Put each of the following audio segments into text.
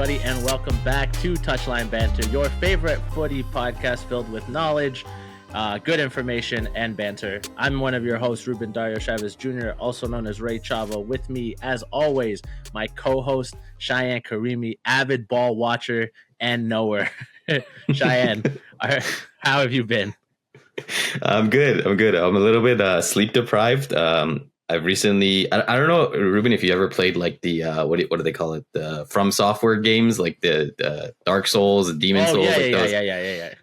everybody, and welcome back to Touchline Banter, your favorite footy podcast filled with knowledge, good information, and banter. I'm one of your hosts, Ruben Dario Chavez Jr., also known as Ray Chavo. With me, as always, my co-host, Cheyenne Karimi, avid ball watcher and knower. Cheyenne, how have you been? I'm good. I'm a little bit sleep deprived. I've recently, I don't know, Ruben, if you ever played like the what do they call it? The From Software games, like the Dark Souls and Demon Souls.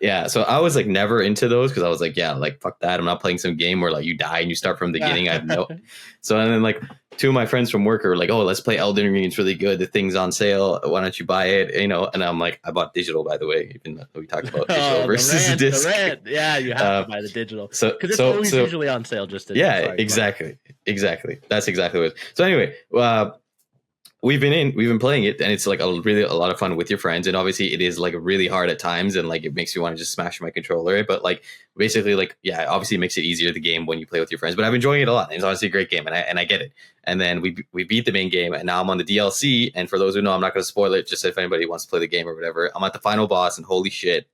Yeah. So I was like never into those because I was like, yeah, like fuck that. I'm not playing some game where like you die and you start from the beginning. I have no. So and then like two of my friends from work are like, oh, let's play Elden Ring. It's really good. The thing's on sale. Why don't you buy it? You know, and I'm like, I bought digital, by the way, even though we talked about digital versus disc. Yeah, you have to buy the digital. Because it's always usually on sale. Exactly. That's exactly what it is. So anyway, we've been playing it, and it's like a lot of fun with your friends, and obviously it is like really hard at times, and like it makes you want to just smash my controller, but like basically like, yeah, obviously it makes it easier the game when you play with your friends, but I'm enjoying it a lot. It's honestly a great game, and I get it. And then we beat the main game, and now I'm on the DLC, and for those who know, I'm not going to spoil it, just if anybody wants to play the game or whatever. I'm at the final boss, and holy shit,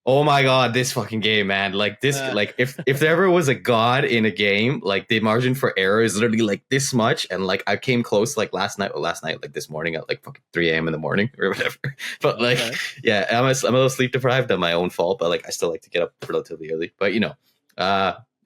oh my god, this fucking game, man. Like this, like if there ever was a god in a game, like the margin for error is literally like this much. And like I came close like last night, like this morning at like fucking 3 a.m. in the morning or whatever. But like, yeah, I'm a little sleep deprived on my own fault, but like I still like to get up relatively early. But you know,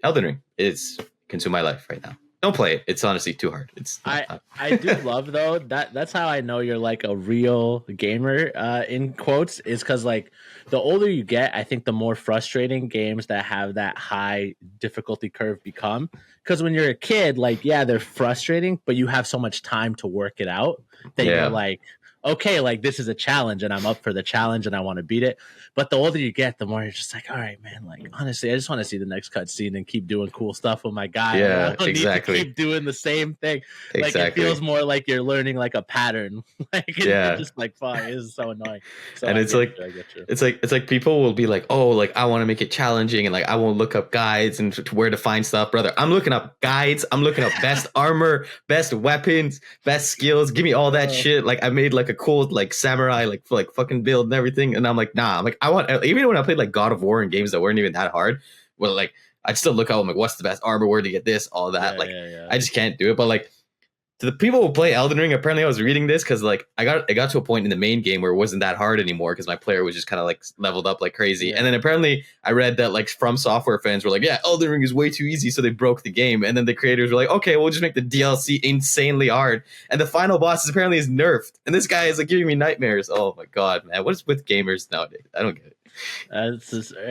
Elden Ring is consume my life right now. Don't play it. It's honestly too hard. I do love though that's how I know you're like a real gamer in quotes, is because like the older you get, I think the more frustrating games that have that high difficulty curve become. Because when you're a kid, like, yeah, they're frustrating, but you have so much time to work it out that you're like, okay, like this is a challenge and I'm up for the challenge and I want to beat it. But the older you get, the more you're just like, all right, man, like honestly, I just want to see the next cutscene and keep doing cool stuff with my guy. Yeah, I don't exactly. need to keep doing the same thing. Like it feels more like you're learning like a pattern. Like it's just like, fuck, this is so annoying. So and it's like people will be like, oh, like I want to make it challenging and like I won't look up guides and to where to find stuff, brother. I'm looking up guides. I'm looking up best armor, best weapons, best skills. Give me all that shit. Like I made like a cool like samurai like fucking build and everything, and I'm like, nah, I'm like, I want, even when I played like God of War and games that weren't even that hard, well, like I'd still look out, I'm like, what's the best armor, where to get this, all that. I just can't do it. But like to the people who play Elden Ring, apparently I was reading this because like I got to a point in the main game where it wasn't that hard anymore because my player was just kind of like leveled up like crazy. And then apparently I read that like From Software fans were like, yeah, Elden Ring is way too easy, so they broke the game. And then the creators were like, okay, we'll just make the DLC insanely hard. And the final boss apparently is nerfed. And this guy is like giving me nightmares. Oh my god, man, what is with gamers nowadays? I don't get it.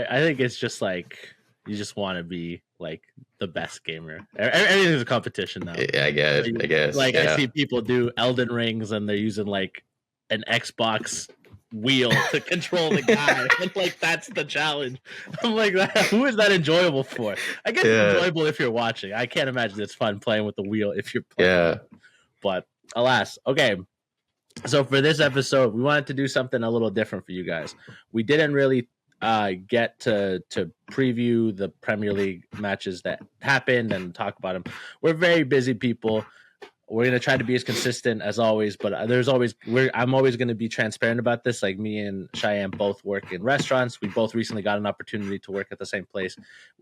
I think it's just like you just want to be like the best gamer. Everything's a competition now. Yeah, I guess. Like I see people do Elden Rings and they're using like an Xbox wheel to control the guy. And like that's the challenge. I'm like, who is that enjoyable for? I guess it's enjoyable if you're watching. I can't imagine it's fun playing with the wheel if you're playing. Yeah. But alas, okay. So for this episode, we wanted to do something a little different for you guys. We didn't really get to preview the Premier League matches that happened and talk about them. We're very busy people. We're going to try to be as consistent as always, but I'm always going to be transparent about this. Like me and Cheyenne both work in restaurants. We both recently got an opportunity to work at the same place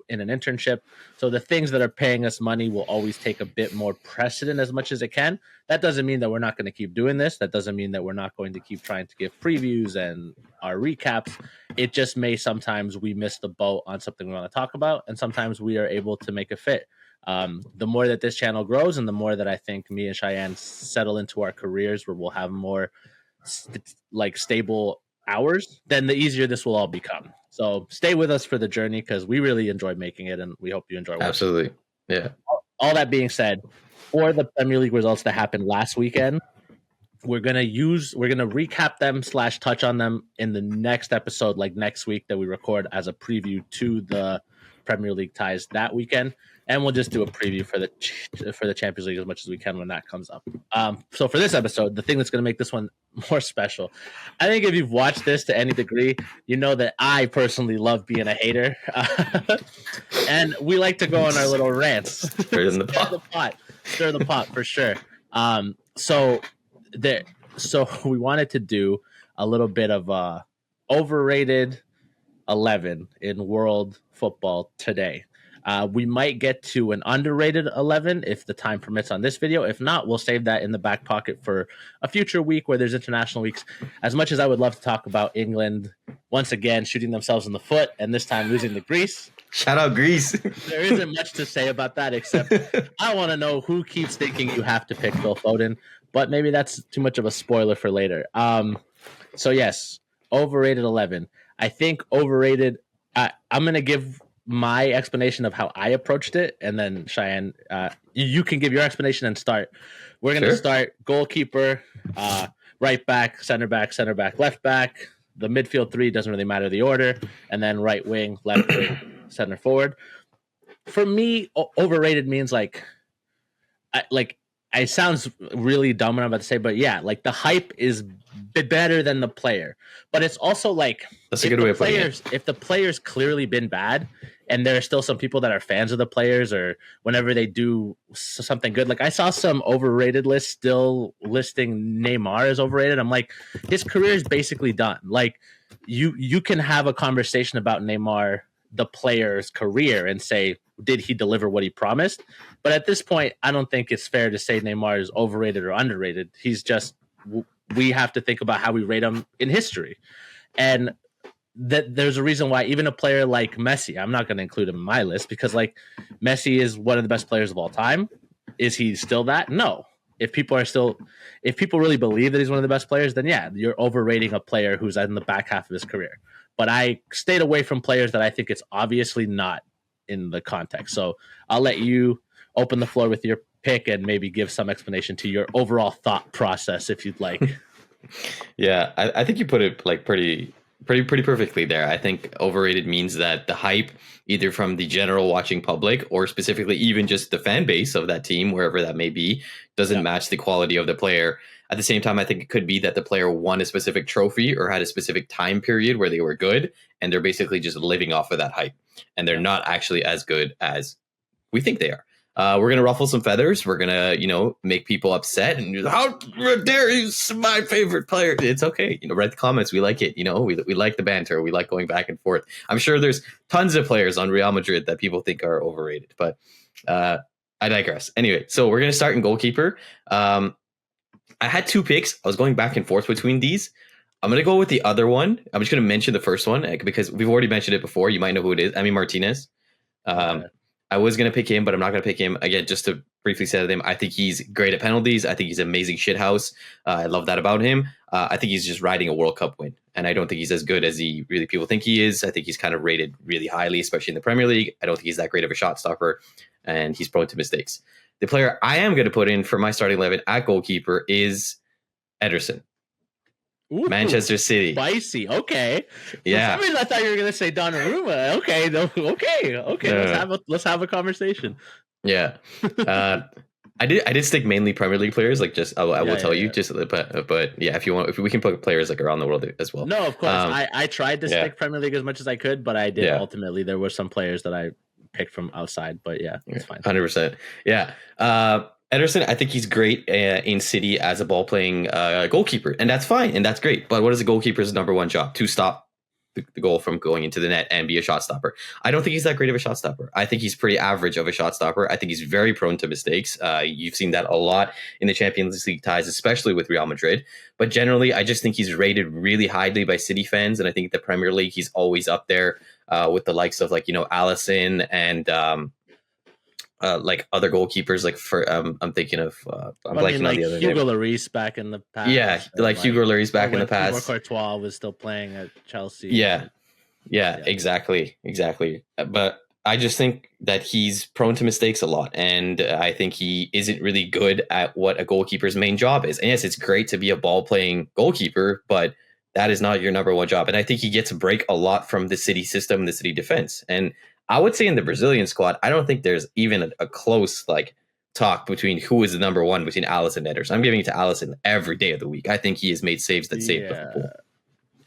in an internship. So the things that are paying us money will always take a bit more precedent as much as it can. That doesn't mean that we're not going to keep doing this. That doesn't mean that we're not going to keep trying to give previews and our recaps. It just may sometimes we miss the boat on something we want to talk about, and sometimes we are able to make a fit. The more that this channel grows and the more that I think me and Cheyenne settle into our careers where we'll have more stable hours, then the easier this will all become. So stay with us for the journey because we really enjoy making it and we hope you enjoy watching. Absolutely. Yeah. All that being said, for the Premier League results that happened last weekend, we're going to recap them / touch on them in the next episode, like next week that we record as a preview to the Premier League ties that weekend. And we'll just do a preview for the Champions League as much as we can when that comes up. So for this episode, the thing that's going to make this one more special, I think if you've watched this to any degree, you know that I personally love being a hater. And we like to go on our little rants. Stir the pot for sure. So So we wanted to do a little bit of overrated 11 in world football today. We might get to an underrated 11 if the time permits on this video. If not, we'll save that in the back pocket for a future week where there's international weeks. As much as I would love to talk about England once again shooting themselves in the foot and this time losing to Greece, Shout out Greece. there isn't much to say about that except I want to know who keeps thinking you have to pick Phil Foden, but maybe that's too much of a spoiler for later. So yes, overrated 11. I think overrated. I'm gonna give my explanation of how I approached it, and then Cheyenne, you can give your explanation and start. We're gonna start goalkeeper, right back, center back, left back. The midfield three doesn't really matter the order, and then right wing, left wing, center forward. For me, overrated means like it sounds really dumb what I'm about to say, but yeah, like the hype is better than the player. But it's also like that's a good way of putting it. If the player's clearly been bad, and there are still some people that are fans of the players, or whenever they do something good, like I saw some overrated lists still listing Neymar as overrated. I'm like, his career is basically done. Like you can have a conversation about Neymar, the player's career, and say, did he deliver what he promised? But at this point, I don't think it's fair to say Neymar is overrated or underrated. He's just, we have to think about how we rate him in history. And that there's a reason why even a player like Messi, I'm not going to include him in my list because like Messi is one of the best players of all time. Is he still that? No. If people really believe that he's one of the best players, then yeah, you're overrating a player who's in the back half of his career. But I stayed away from players that I think it's obviously not in the context. So I'll let you open the floor with your pick and maybe give some explanation to your overall thought process if you'd like. Yeah, I think you put it like pretty perfectly there. I think overrated means that the hype, either from the general watching public or specifically even just the fan base of that team, wherever that may be, doesn't match the quality of the player. At the same time, I think it could be that the player won a specific trophy or had a specific time period where they were good, and they're basically just living off of that hype, and they're not actually as good as we think they are. We're going to ruffle some feathers. We're going to, make people upset. And how dare you, my favorite player? It's okay. Write the comments. We like it. We like the banter. We like going back and forth. I'm sure there's tons of players on Real Madrid that people think are overrated, but I digress. Anyway, so we're going to start in goalkeeper. I had two picks. I was going back and forth between these. I'm going to go with the other one. I'm just going to mention the first one because we've already mentioned it before. You might know who it is. Emi Martinez. I was going to pick him, but I'm not going to pick him. Again, just to briefly say to him, I think he's great at penalties. I think he's an amazing shithouse. I love that about him. I think he's just riding a World Cup win. And I don't think he's as good as people think he is. I think he's kind of rated really highly, especially in the Premier League. I don't think he's that great of a shot stopper, and he's prone to mistakes. The player I am going to put in for my starting 11 at goalkeeper is Ederson. Ooh, Manchester City. Spicy. Okay. Yeah. For some reason, I thought you were going to say Donnarumma. Okay. No, okay. Let's have a conversation. Yeah. I did stick mainly Premier League players. Like, just I will tell you. Just but yeah, if we can put players like around the world as well. No, of course. I tried to stick Premier League as much as I could, but I did ultimately. There were some players that I picked from outside, but yeah, it's fine. 100%. Yeah. Ederson, I think he's great in City as a ball-playing goalkeeper, and that's fine, and that's great. But what is a goalkeeper's number one job? To stop the goal from going into the net and be a shot stopper. I don't think he's that great of a shot stopper. I think he's pretty average of a shot stopper. I think he's very prone to mistakes. You've seen that a lot in the Champions League ties, especially with Real Madrid. But generally, I just think he's rated really highly by City fans, and I think the Premier League, he's always up there with the likes of Alisson and like other goalkeepers, like for I'm thinking of I'm blanking on the other Hugo Lloris back in the past. Yeah, like Hugo Lloris back in the past. Courtois was still playing at Chelsea. Yeah, exactly. But I just think that he's prone to mistakes a lot, and I think he isn't really good at what a goalkeeper's main job is. And yes, it's great to be a ball-playing goalkeeper, but that is not your number one job. And I think he gets a break a lot from the City system, the City defense. And I would say in the Brazilian squad, I don't think there's even a close talk between who is the number one between Alisson and Ederson. I'm giving it to Alisson every day of the week. I think he has made saves that saved Liverpool.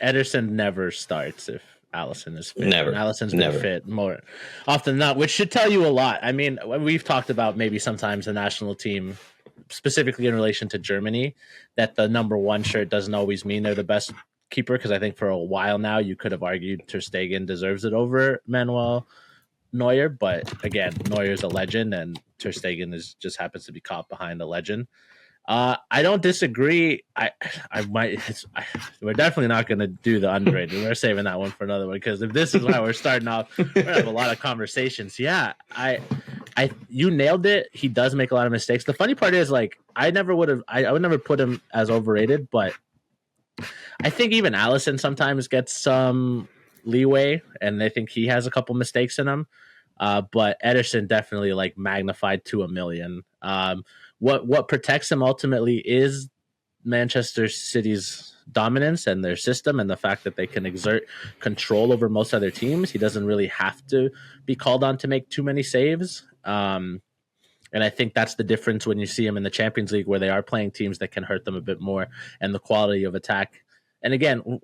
Ederson never starts if Alisson is fit. Never. And Alisson's been fit more often than not, which should tell you a lot. I mean, we've talked about maybe sometimes the national team specifically in relation to Germany, that the number one shirt doesn't always mean they're the best keeper, because I think for a while now you could have argued Ter Stegen deserves it over Manuel Neuer, but again, Neuer's a legend, and Ter Stegen just happens to be caught behind a legend. I don't disagree. We're definitely not going to do the underrated. We're saving that one for another one, because if this is how we're starting off, we're going to have a lot of conversations. Yeah, you nailed it. He does make a lot of mistakes. The funny part is, like, I would never put him as overrated, but I think even Allison sometimes gets some leeway, and I think he has a couple mistakes in him. But Ederson definitely, like, magnified to a million. What protects him ultimately is Manchester City's dominance and their system, and the fact that they can exert control over most other teams. He doesn't really have to be called on to make too many saves. And I think that's the difference when you see him in the Champions League, where they are playing teams that can hurt them a bit more, and the quality of attack. And again,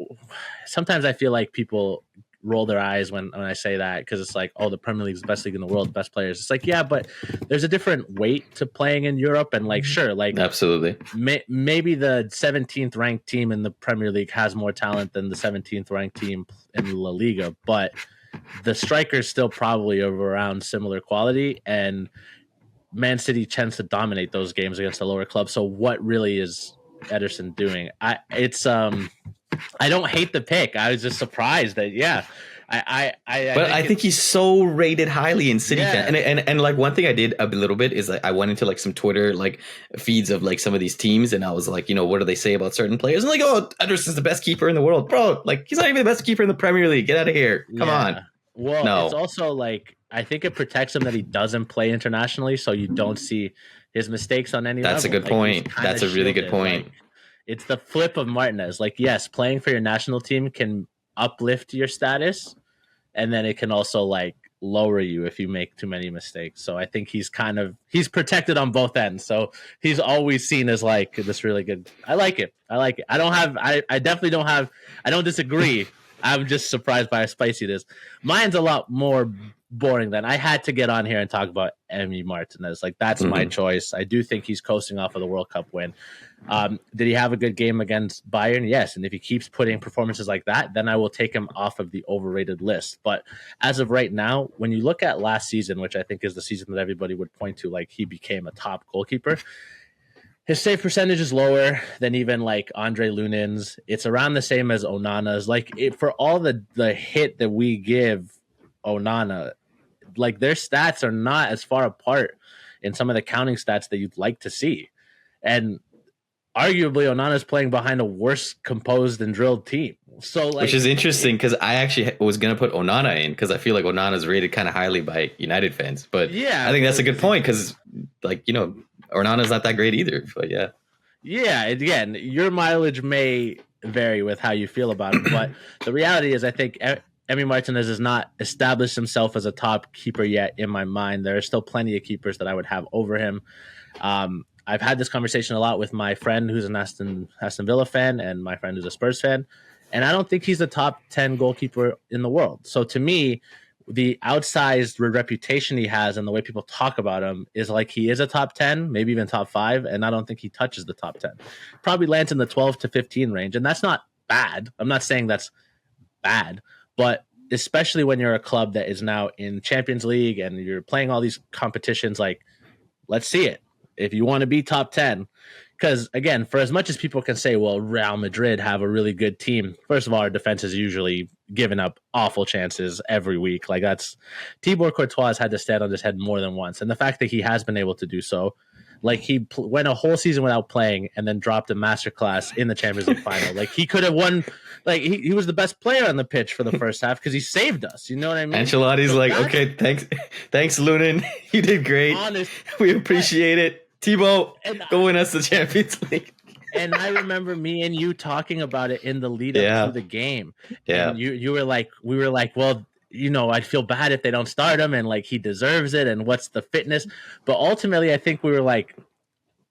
sometimes I feel like people roll their eyes when I say that, because it's like, oh, the Premier League is the best league in the world, best players. It's like, yeah, but there's a different weight to playing in Europe, and like, sure, like, absolutely, maybe the 17th ranked team in the Premier League has more talent than the 17th ranked team in La Liga, but the strikers still probably of around similar quality, and Man City tends to dominate those games against the lower clubs. So what really is Ederson doing? I don't hate the pick. I was just surprised that, yeah. I think he's so rated highly in City fan. And like, one thing I did a little bit is, like, I went into like some Twitter like feeds of like some of these teams, and I was like, what do they say about certain players? And like, oh, Ederson's the best keeper in the world, bro. Like, he's not even the best keeper in the Premier League. Get out of here. Come on. Well, no. It's also like, I think it protects him that he doesn't play internationally, so you don't see his mistakes on any level. That's a good point. That's a really good point. Like, it's the flip of Martinez. Like, yes, playing for your national team can uplift your status, and then it can also, like, lower you if you make too many mistakes. So I think he's protected on both ends. So he's always seen as like this really good. I like it. I definitely don't disagree. I'm just surprised by how spicy it is. Mine's a lot more boring than I had to get on here and talk about Emi Martinez. Like, that's my choice. I do think he's coasting off of the World Cup win. Did he have a good game against Bayern? Yes. And if he keeps putting performances like that, then I will take him off of the overrated list. But as of right now, when you look at last season, which I think is the season that everybody would point to, like, he became a top goalkeeper, his save percentage is lower than even like Andre Lunin's. It's around the same as Onana's. Like, for all the hit that we give Onana, like, their stats are not as far apart in some of the counting stats that you'd like to see. And arguably, Onana's playing behind a worse composed and drilled team. So, like, which is interesting, because I actually was going to put Onana in, because I feel like Onana's rated kind of highly by United fans. But yeah, I think that's a good point, because, like, Onana's not that great either. But yeah. Yeah, again, your mileage may vary with how you feel about him. But the reality is, I think Emi Martinez has not established himself as a top keeper yet in my mind. There are still plenty of keepers that I would have over him. I've had this conversation a lot with my friend who's an Aston Villa fan and my friend who's a Spurs fan, and I don't think he's a top 10 goalkeeper in the world. So to me, the outsized reputation he has and the way people talk about him is like he is a top 10, maybe even top 5, and I don't think he touches the top 10. Probably lands in the 12 to 15 range, and that's not bad. I'm not saying that's bad, but especially when you're a club that is now in Champions League and you're playing all these competitions, like, let's see it. If you want to be top 10, because again, for as much as people can say, well, Real Madrid have a really good team. First of all, our defense is usually giving up awful chances every week. Like, that's Thibaut Courtois has had to stand on his head more than once. And the fact that he has been able to do so, like, he went a whole season without playing and then dropped a masterclass in the Champions League final. Like, he could have won. Like, he was the best player on the pitch for the first half because he saved us. You know what I mean? Ancelotti's like, okay, thanks, Lunin. You did great. We appreciate it. Thibaut, go win us the Champions League. And I remember me and you talking about it in the lead up to the game. Yeah. And you were like, we were like, well, I'd feel bad if they don't start him, and like, he deserves it, and what's the fitness? But ultimately, I think we were like,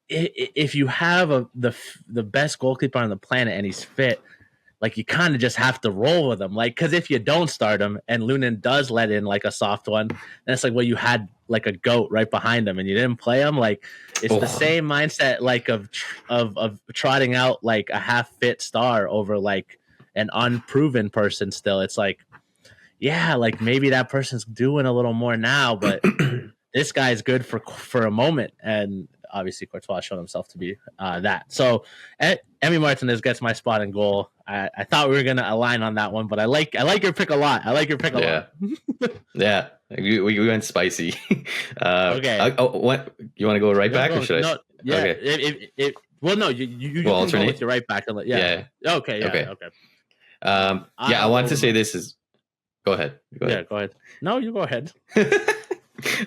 if you have the best goalkeeper on the planet and he's fit, like, you kind of just have to roll with him. Like, because if you don't start him and Lunin does let in like a soft one, then it's like, well, you had like a goat right behind him and you didn't play him, like it's the same mindset like of trotting out like a half fit star over like an unproven person still. It's like, yeah, like maybe that person's doing a little more now, but this guy's good for a moment. And obviously Courtois showed himself to be that. So Emi Martinez gets my spot in goal. I thought we were gonna align on that one, but I like your pick a lot. I like your pick a lot. Yeah, we went spicy. Okay. What you want to go right back or should I? Yeah. Okay. Well, no, you can alternate. Go with your right back. Yeah. Okay. I wanted to say this is. Go ahead. Yeah, go ahead. No, you go ahead.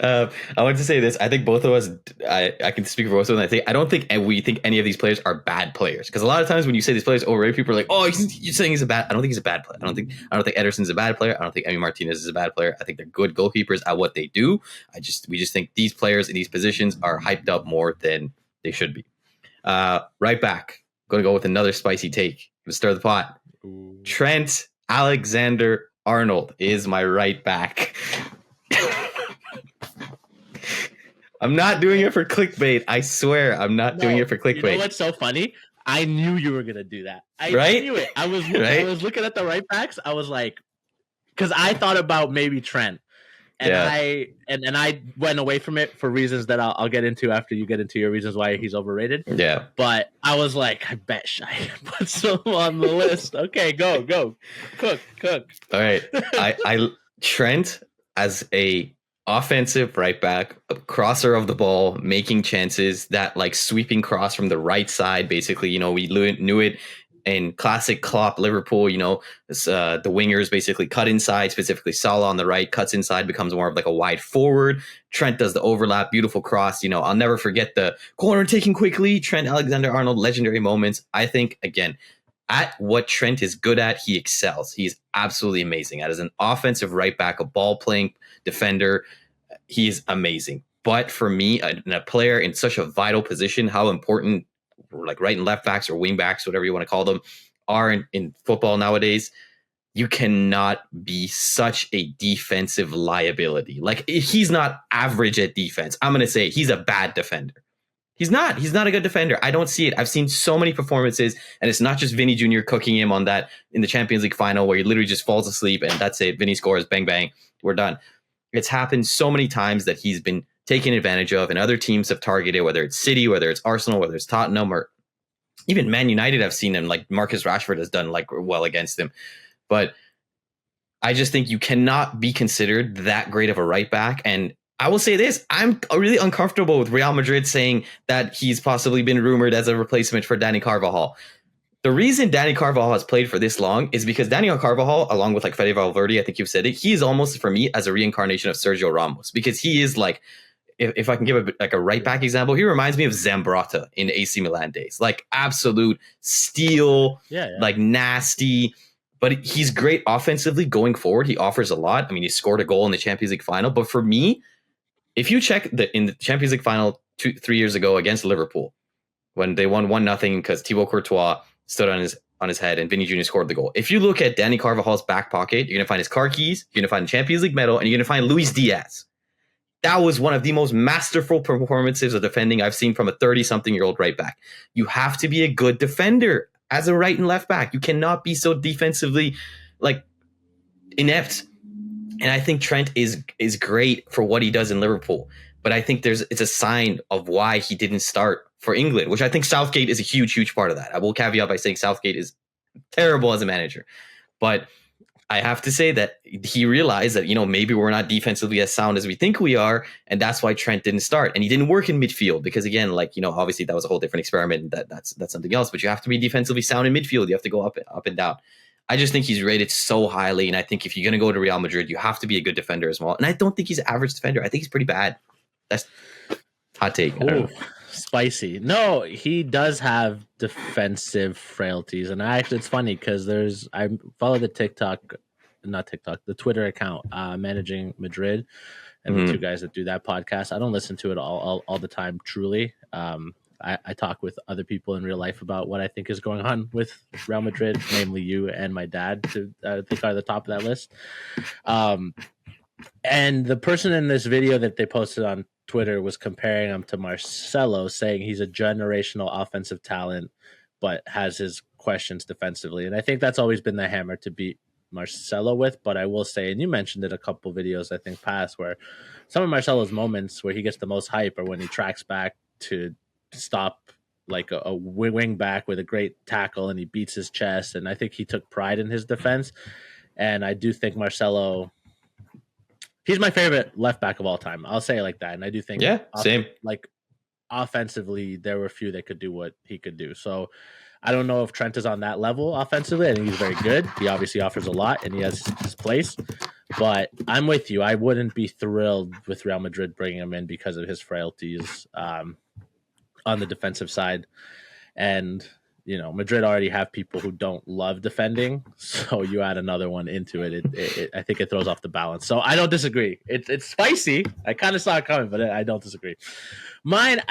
I wanted to say this. I think both of us, I can speak for both of them. I don't think we think any of these players are bad players. Because a lot of times when you say these players overrated, people are like, "Oh, you're saying he's a bad." I don't think he's a bad player. I don't think Ederson's a bad player. I don't think Emi Martinez is a bad player. I think they're good goalkeepers at what they do. We just think these players in these positions are hyped up more than they should be. Right back, going to go with another spicy take. Let's stir the pot. Ooh. Trent Alexander-Arnold is my right back. I'm not doing it for clickbait. I swear, I'm not doing it for clickbait. You know what's so funny? I knew you were gonna do that. I knew it. I was looking at the right backs. I was like, because I thought about maybe Trent, and I went away from it for reasons that I'll get into after you get into your reasons why he's overrated. Yeah. But I was like, I bet I put some on the list. Okay, go, cook. All right, I Trent as a offensive right back, a crosser of the ball, making chances, that like sweeping cross from the right side. Basically, we knew it in classic Klopp Liverpool. The wingers basically cut inside, specifically Salah on the right, cuts inside, becomes more of like a wide forward. Trent does the overlap, beautiful cross. I'll never forget the corner taken quickly. Trent Alexander-Arnold, legendary moments. I think, again, at what Trent is good at, he excels. He's absolutely amazing. As an offensive right back, a ball playing defender, he's amazing. But for me, a player in such a vital position, how important like right and left backs or wing backs, whatever you want to call them, are in football nowadays, you cannot be such a defensive liability. Like, he's not average at defense. I'm going to say he's a bad defender. He's not a good defender. I don't see it. I've seen so many performances, and it's not just Vinny Jr. cooking him on that in the Champions League final where he literally just falls asleep and that's it. Vinny scores, bang, bang, we're done. It's happened so many times that he's been taken advantage of, and other teams have targeted, whether it's City, whether it's Arsenal, whether it's Tottenham, or even Man United. I've seen him, like Marcus Rashford has done like well against him. But I just think you cannot be considered that great of a right back. And I will say this, I'm really uncomfortable with Real Madrid saying that he's possibly been rumored as a replacement for Dani Carvajal. The reason Dani Carvajal has played for this long is because Dani Carvajal, along with like Fede Valverde, I think you've said it, he is almost, for me, as a reincarnation of Sergio Ramos, because he is like, if I can give a right back example, he reminds me of Zambrotta in AC Milan days, like absolute steel, like nasty. But he's great offensively going forward. He offers a lot. I mean, he scored a goal in the Champions League final. But for me, if you check in the Champions League final 3 years ago against Liverpool, when they won 1-0 because Thibaut Courtois stood on his head and Vinny Jr. scored the goal. If you look at Dani Carvajal's back pocket, you're going to find his car keys, you're going to find the Champions League medal, and you're going to find Luis Diaz. That was one of the most masterful performances of defending I've seen from a 30-something-year-old right back. You have to be a good defender as a right and left back. You cannot be so defensively like inept. And I think Trent is great for what he does in Liverpool. But I think it's a sign of why he didn't start for England, which I think Southgate is a huge, huge part of that. I will caveat by saying Southgate is terrible as a manager. But I have to say that he realized that, maybe we're not defensively as sound as we think we are. And that's why Trent didn't start. And he didn't work in midfield because, again, obviously that was a whole different experiment. That's something else. But you have to be defensively sound in midfield. You have to go up and down. I just think he's rated so highly. And I think if you're going to go to Real Madrid, you have to be a good defender as well. And I don't think he's an average defender. I think he's pretty bad. That's hot take. Ooh, spicy. No, he does have defensive frailties. And it's funny because I follow the the Twitter account, Managing Madrid, and the two guys that do that podcast. I don't listen to it all the time, truly. I talk with other people in real life about what I think is going on with Real Madrid, namely you and my dad, who I think are the top of that list. And the person in this video that they posted on Twitter was comparing him to Marcelo, saying he's a generational offensive talent, but has his questions defensively. And I think that's always been the hammer to beat Marcelo with. But I will say, and you mentioned it a couple videos, I think, past, where some of Marcelo's moments where he gets the most hype are when he tracks back to stop like a wing back with a great tackle and he beats his chest. And I think he took pride in his defense. And I do think Marcelo, he's my favorite left back of all time. I'll say it like that. And I do think, same. Like offensively, there were few that could do what he could do. So I don't know if Trent is on that level offensively. I think he's very good. He obviously offers a lot and he has his place. But I'm with you. I wouldn't be thrilled with Real Madrid bringing him in because of his frailties on the defensive side. And Madrid already have people who don't love defending, so you add another one into it. I think it throws off the balance. So I don't disagree. It's spicy. I kind of saw it coming, but I don't disagree. Mine,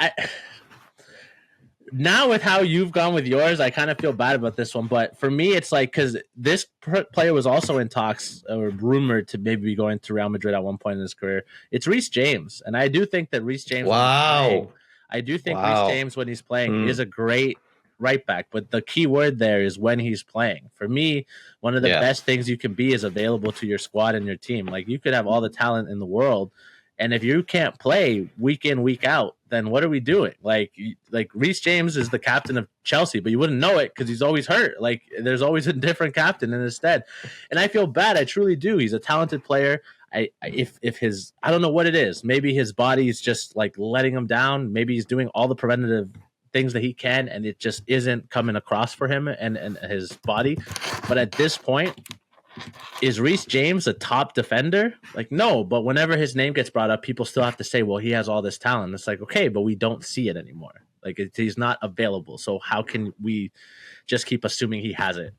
now with how you've gone with yours, I kind of feel bad about this one. But for me, it's like because this player was also in talks or rumored to maybe be going to Real Madrid at one point in his career. It's Reece James, and I do think that Reece James. Wow. I do think Reece James, when he's playing, is a great right back, but the key word there is when he's playing. For me, one of the best things you can be is available to your squad and your team. Like you could have all the talent in the world, and if you can't play week in, week out, then what are we doing? Like Reece James is the captain of Chelsea, but you wouldn't know it because he's always hurt. Like there's always a different captain in his stead. And I feel bad. I truly do. He's a talented player. If his, I don't know what it is. Maybe his body is just like letting him down. Maybe he's doing all the preventative things that he can, and it just isn't coming across for him and his body. But at this point, is Reece James a top defender? Like, no, but whenever his name gets brought up, people still have to say, well, he has all this talent. It's like, okay, but we don't see it anymore. Like he's not available. So how can we just keep assuming he has it?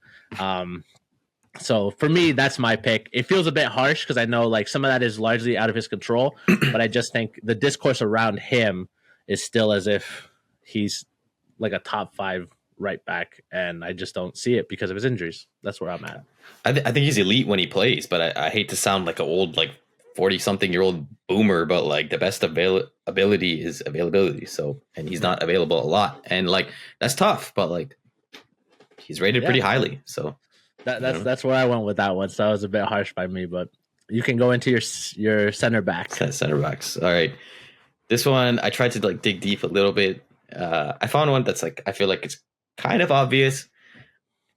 So for me, that's my pick. It feels a bit harsh because I know like some of that is largely out of his control, but I just think the discourse around him is still as if he's like a top 5 right back, and I just don't see it because of his injuries. That's where I'm at. I think he's elite when he plays, but I hate to sound like an old, like 40-something-year-old boomer, but like the best ability is availability. So, and he's not available a lot, and like that's tough. But like he's rated pretty highly, so that's where I went with that one. So that was a bit harsh by me, but you can go into your center backs. Center backs. All right, this one I tried to like dig deep a little bit. I found one that's like I feel like it's kind of obvious.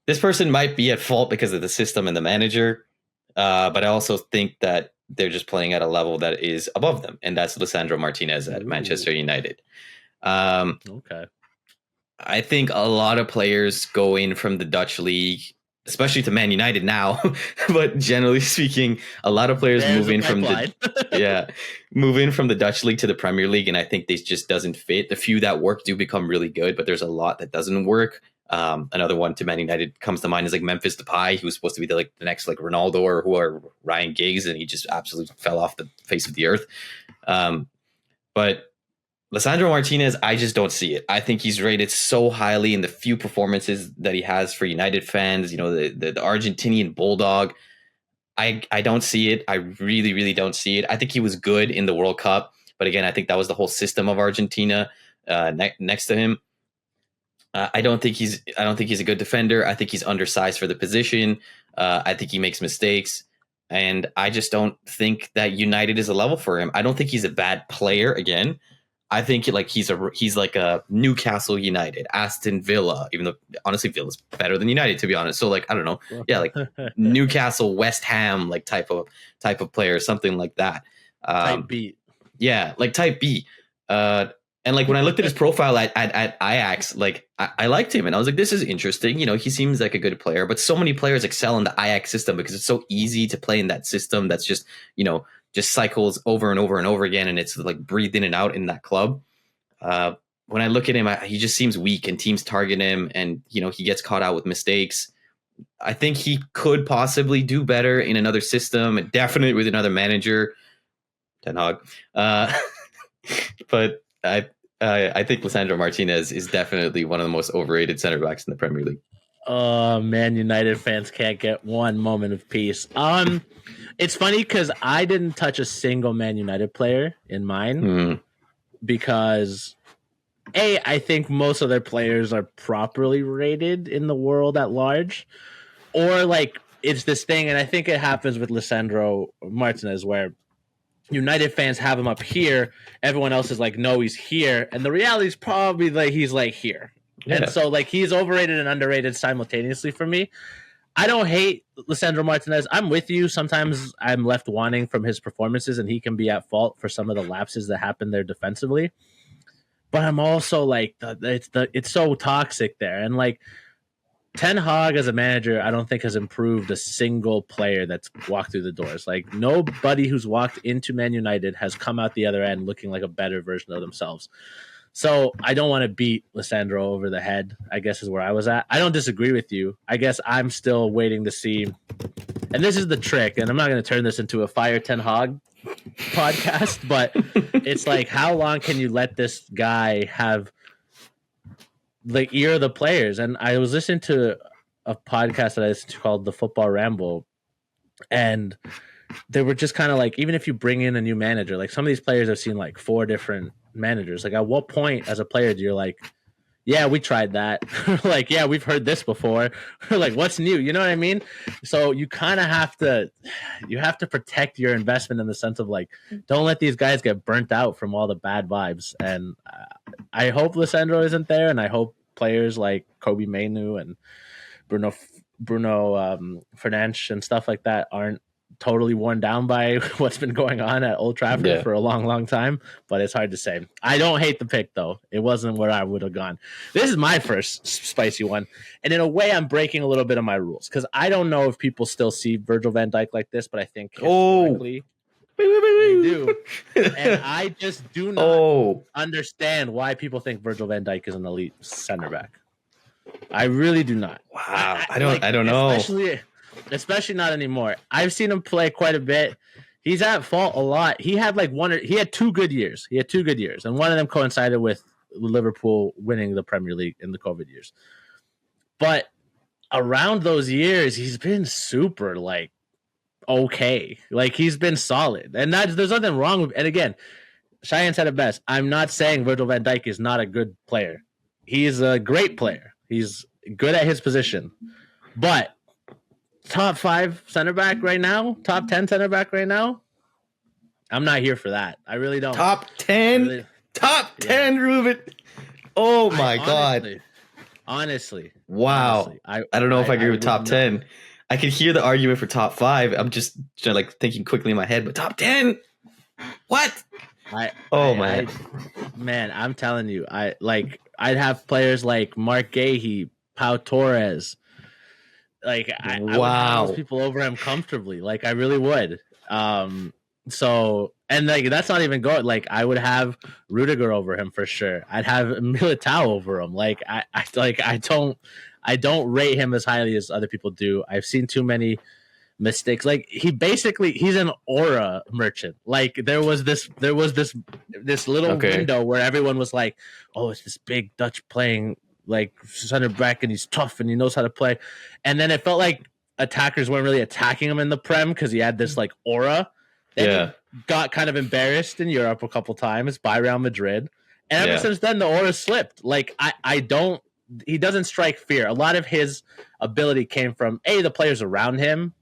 This person might be at fault because of the system and the manager, but I also think that they're just playing at a level that is above them, and that's Lisandro Martinez at Manchester United. Okay. I think a lot of players go in from the Dutch league, especially to Man United now, but generally speaking, a lot of players move in from the Dutch league to the Premier League, and I think this just doesn't fit. The few that work do become really good, but there's a lot that doesn't work. Another one to Man United comes to mind is like Memphis Depay, who's supposed to be the next like Ronaldo or Ryan Giggs, and he just absolutely fell off the face of the earth. But Lisandro Martinez, I just don't see it. I think he's rated so highly in the few performances that he has for United fans. You know, the Argentinian bulldog. I don't see it. I really, really don't see it. I think he was good in the World Cup, but again, I think that was the whole system of Argentina next to him. I don't think he's a good defender. I think he's undersized for the position. I think he makes mistakes, and I just don't think that United is a level for him. I don't think he's a bad player. Again, I think like he's like a Newcastle United, Aston Villa, even though honestly Villa's better than United, to be honest. So like I don't know, like Newcastle, West Ham, like type of player, something like that. Type B. Yeah, like type B. And like when I looked at his profile at Ajax, like I liked him and I was like, this is interesting. You know, he seems like a good player, but so many players excel in the Ajax system because it's so easy to play in that system. That's just, just cycles over and over and over again. And it's like breathed in and out in that club. When I look at him, he just seems weak and teams target him and, he gets caught out with mistakes. I think he could possibly do better in another system and definitely with another manager, Ten Hag. But I think Lisandro Martinez is definitely one of the most overrated center backs in the Premier League. Oh, Man United fans can't get one moment of peace. It's funny because I didn't touch a single Man United player in mine because I think most of their players are properly rated in the world at large, or like it's this thing, and I think it happens with Lisandro Martinez where United fans have him up here, everyone else is like, no, he's here, and the reality is probably like he's like here, and so like he's overrated and underrated simultaneously for me. I don't hate Lisandro Martinez. I'm with you. Sometimes I'm left wanting from his performances, and he can be at fault for some of the lapses that happen there defensively. But I'm also like, it's so toxic there, and like Ten Hag as a manager, I don't think has improved a single player that's walked through the doors. Like nobody who's walked into Man United has come out the other end looking like a better version of themselves. So I don't want to beat Lisandro over the head, I guess is where I was at. I don't disagree with you. I guess I'm still waiting to see. And this is the trick, and I'm not going to turn this into a Fire Ten Hag podcast, but it's like, how long can you let this guy have the ear of the players? And I was listening to a podcast that I listened to called The Football Ramble, and they were just kind of like, even if you bring in a new manager, like some of these players have seen like 4 different managers. Like at what point as a player do you're like, yeah, we tried that. Like, yeah, we've heard this before. Like, what's new? You know what I mean? So you kind of have to protect your investment in the sense of like, don't let these guys get burnt out from all the bad vibes. And I hope Lisandro isn't there, and I hope players like Kobe Mainu and Bruno Fernandes and stuff like that aren't totally worn down by what's been going on at Old Trafford for a long, long time. But it's hard to say. I don't hate the pick, though. It wasn't where I would have gone. This is my first spicy one. And in a way, I'm breaking a little bit of my rules because I don't know if people still see Virgil van Dijk like this, but I think historically they do. And I just do not understand why people think Virgil van Dijk is an elite center back. I really do not. Wow. I don't know. Especially not anymore. I've seen him play quite a bit. He's at fault a lot. He had 2 good years. And one of them coincided with Liverpool winning the Premier League in the COVID years. But around those years, he's been super like okay. Like he's been solid. And there's nothing wrong with, and again, Cheyenne said it best. I'm not saying Virgil van Dijk is not a good player. He's a great player. He's good at his position. But top 5 center back right now, top 10 center back right now, I'm not here for that. I really don't. Top 10? Top 10, Ruben. Oh my God. Honestly. Wow. I don't know if I agree with top 10. I can hear the argument for top 5. I'm just like thinking quickly in my head, but top 10? What? Man, I'm telling you, I'd have players like Mark Gahey, Pau Torres. Like I would have those people over him comfortably. Like I really would. So, and like that's not even going. Like I would have Rudiger over him for sure. I'd have Militao over him. Like I don't rate him as highly as other people do. I've seen too many mistakes. Like he's an aura merchant. Like there was this little window where everyone was like, oh, it's this big Dutch playing like center back, and he's tough and he knows how to play. And then it felt like attackers weren't really attacking him in the Prem because he had this like aura. Then he got kind of embarrassed in Europe a couple times by Real Madrid. And ever since then, the aura slipped. Like he doesn't strike fear. A lot of his ability came from the players around him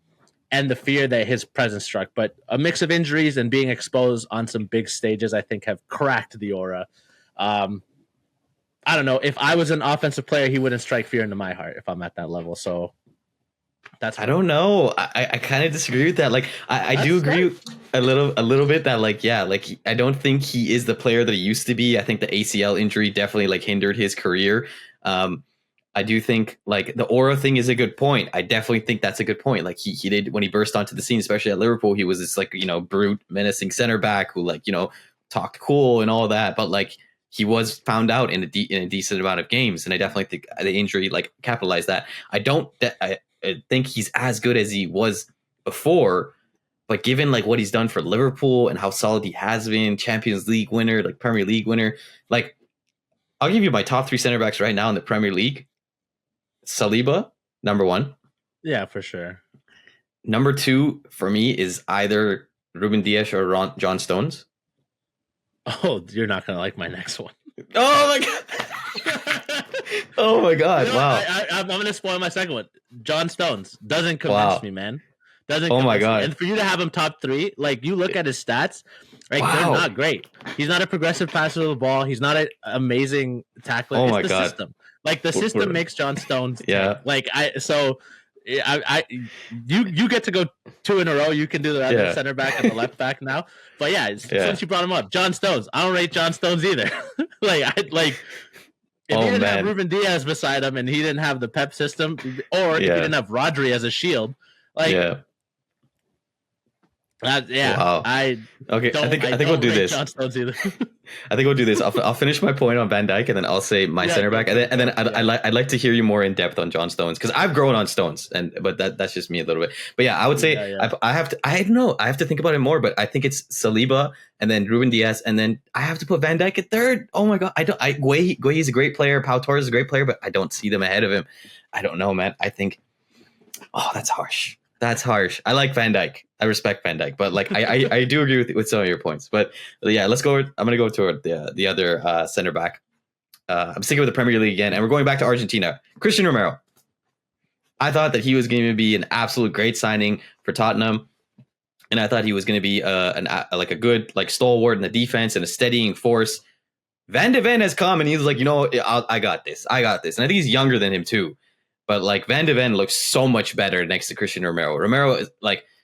and the fear that his presence struck. But a mix of injuries and being exposed on some big stages, I think, have cracked the aura. I don't know. If I was an offensive player, he wouldn't strike fear into my heart if I'm at that level. So I don't know. I kind of disagree with that. Like I do agree a little bit that like I don't think he is the player that he used to be. I think the ACL injury definitely like hindered his career. I do think like the aura thing is a good point. I definitely think that's a good point. Like he did when he burst onto the scene, especially at Liverpool, he was this like, brute, menacing center back who like, talked cool and all that. But like he was found out in a decent amount of games. And I definitely think the injury like capitalized that. I think he's as good as he was before. But given like what he's done for Liverpool and how solid he has been, Champions League winner, like Premier League winner, like I'll give you my top 3 center backs right now in the Premier League. Saliba, number 1. Yeah, for sure. Number 2 for me is either Ruben Diaz or John Stones. Oh, you're not gonna like my next one. Oh my god! Oh my god! Wow! I'm gonna spoil my second one. John Stones doesn't convince me, man. Doesn't. Oh my god! Me. And for you to have him top 3, like you look at his stats, like they're not great. He's not a progressive passer of the ball. He's not an amazing tackler. Oh it's my the god! System. Like the system makes John Stones. Yeah. Like you get to go 2 in a row. You can do the other center back and the left back now. But since you brought him up, John Stones. I don't rate John Stones either. If he didn't have Ruben Diaz beside him and he didn't have the Pep system, or if he didn't have Rodri as a shield, wow. I think we'll do this. I think we'll do this. I'll finish my point on Van Dijk, and then I'll say my center back, and then I'd like to hear you more in depth on John Stones, because I've grown on Stones, but that's just me a little bit. But yeah, I would say I have to. I don't know. I have to think about it more, but I think it's Saliba and then Ruben Diaz, and then I have to put Van Dijk at third. Oh my god, Guehi's a great player. Pau Torres is a great player, but I don't see them ahead of him. I don't know, man. I think. Oh, that's harsh. That's harsh. I like Van Dijk. I respect Van Dijk, but like I do agree with some of your points. But yeah, let's go. I'm going to go toward the other center back. I'm sticking with the Premier League again, and we're going back to Argentina. Christian Romero. I thought that he was going to be an absolute great signing for Tottenham, and I thought he was going to be a good stalwart in the defense and a steadying force. Van de Ven has come, and he's like, I got this. And I think he's younger than him too. But like Van de Ven looks so much better next to Christian Romero. Romero is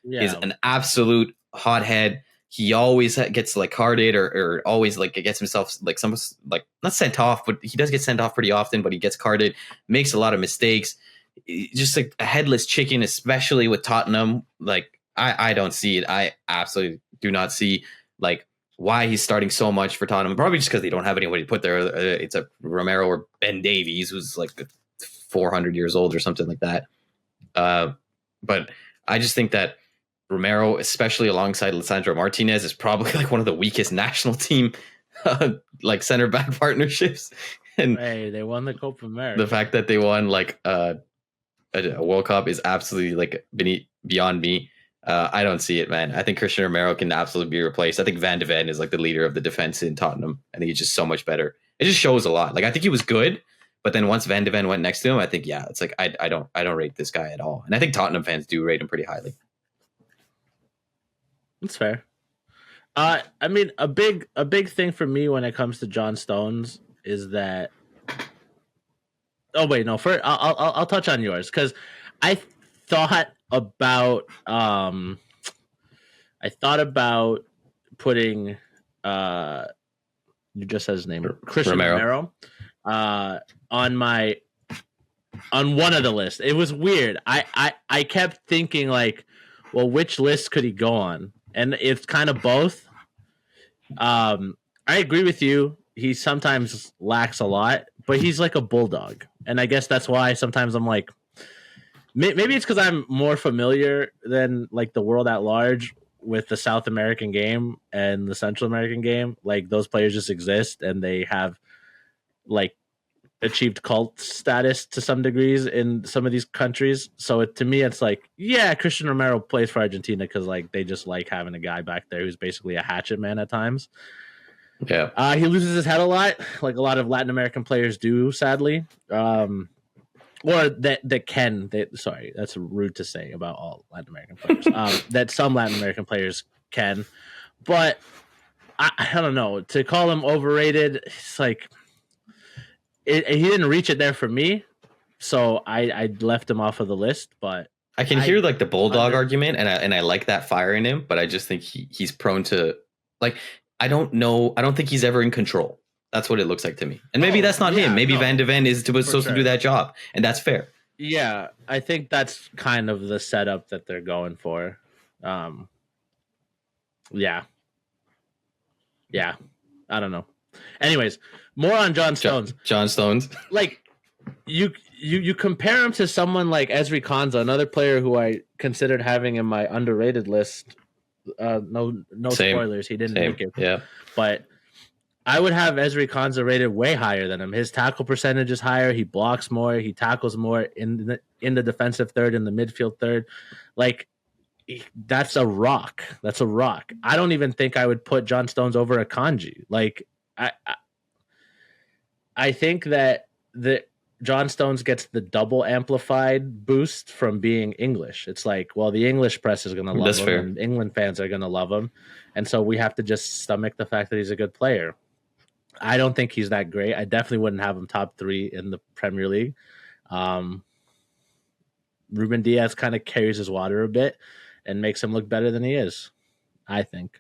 is an absolute hothead. He always gets carded or always gets himself not sent off, but he does get sent off pretty often. But he gets carded, makes a lot of mistakes. Just like a headless chicken, especially with Tottenham. I don't see it. I absolutely do not see why he's starting so much for Tottenham. Probably just because they don't have anybody to put there. It's a Romero or Ben Davies, who's 400 years old or something like that. But I just think that Romero, especially alongside Lisandro Martinez, is probably one of the weakest national team center back partnerships. And hey, they won the Copa America. The fact that they won a World Cup is absolutely beyond me. I don't see it, man. I think Christian Romero can absolutely be replaced. I think Van de Ven is the leader of the defense in Tottenham. I think he's just so much better. It just shows a lot. I think he was good. But then once Van de Ven went next to him, I think, it's I don't rate this guy at all. And I think Tottenham fans do rate him pretty highly. That's fair. I mean, a big thing for me when it comes to John Stones is that. Oh wait, no. First, I'll touch on yours, because I thought about putting you just said his name, Christian Romero. On one of the lists. It was weird. I kept thinking well, which list could he go on? And it's kind of both. I agree with you. He sometimes lacks a lot, but he's like a bulldog. And I guess that's why sometimes I'm maybe it's because I'm more familiar than the world at large with the South American game and the Central American game. Those players just exist, and they have achieved cult status to some degrees in some of these countries. So to me, it's Christian Romero plays for Argentina because they just having a guy back there who's basically a hatchet man at times. Yeah. He loses his head a lot, like a lot of Latin American players do, sadly. Or that can. Sorry, that's rude to say about all Latin American players. That some Latin American players can. But I don't know. To call him overrated, it's he didn't reach it there for me, so I left him off of the list. But I can hear the bulldog argument, and I like that fire in him, but I just think he's prone to I don't know. I don't think he's ever in control. That's what it looks like to me. And maybe that's not him. Maybe Van de Ven was supposed to do that job, and that's fair. Yeah, I think that's kind of the setup that they're going for. Yeah. I don't know. Anyways, more on John Stones. John Stones. You compare him to someone like Ezri Konsa, another player who I considered having in my underrated list. No spoilers. He didn't make it. Yeah. But I would have Ezri Konsa rated way higher than him. His tackle percentage is higher. He blocks more. He tackles more in the defensive third, in the midfield third. That's a rock. That's a rock. I don't even think I would put John Stones over Akanji. Like I think that the John Stones gets the double amplified boost from being English. It's like, well, the English press is going to love That's him, fair. and England fans are going to love him, and so we have to just stomach the fact that he's a good player. I don't think he's that great. I definitely wouldn't have him top 3 in the Premier League. Um, Ruben Diaz kind of carries his water a bit and makes him look better than he is, I think.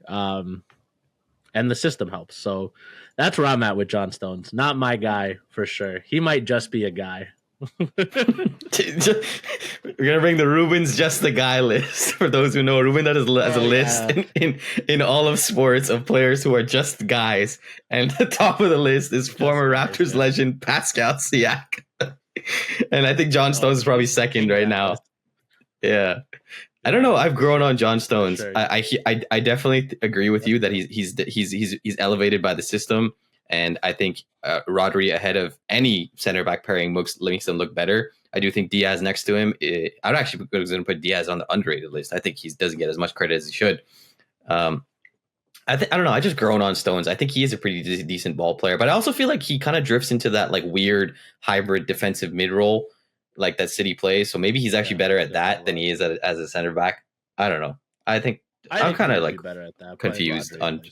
And the system helps. So that's where I'm at with John Stones. Not my guy for sure. He might just be a guy. We're gonna bring the Ruben's just the guy list for those who know. Ruben that is as a list in all of sports of players who are just guys, and the top of the list is former Raptors legend Pascal Siak, and I think John Stones is probably second right now. Yeah. I don't know. I've grown on John Stones. Sure. I definitely agree with you that he's elevated by the system, and I think Rodri ahead of any center back pairing makes him look better. I do think Diaz next to him. I'd actually going to put Diaz on the underrated list. I think he doesn't get as much credit as he should. I don't know. I just grown on Stones. I think he is a pretty decent ball player, but I also feel like he kind of drifts into that like weird hybrid defensive mid role, like that City plays. So maybe he's actually better at that than he is as a center back. I don't know. I'm kind of like better at that, confused on.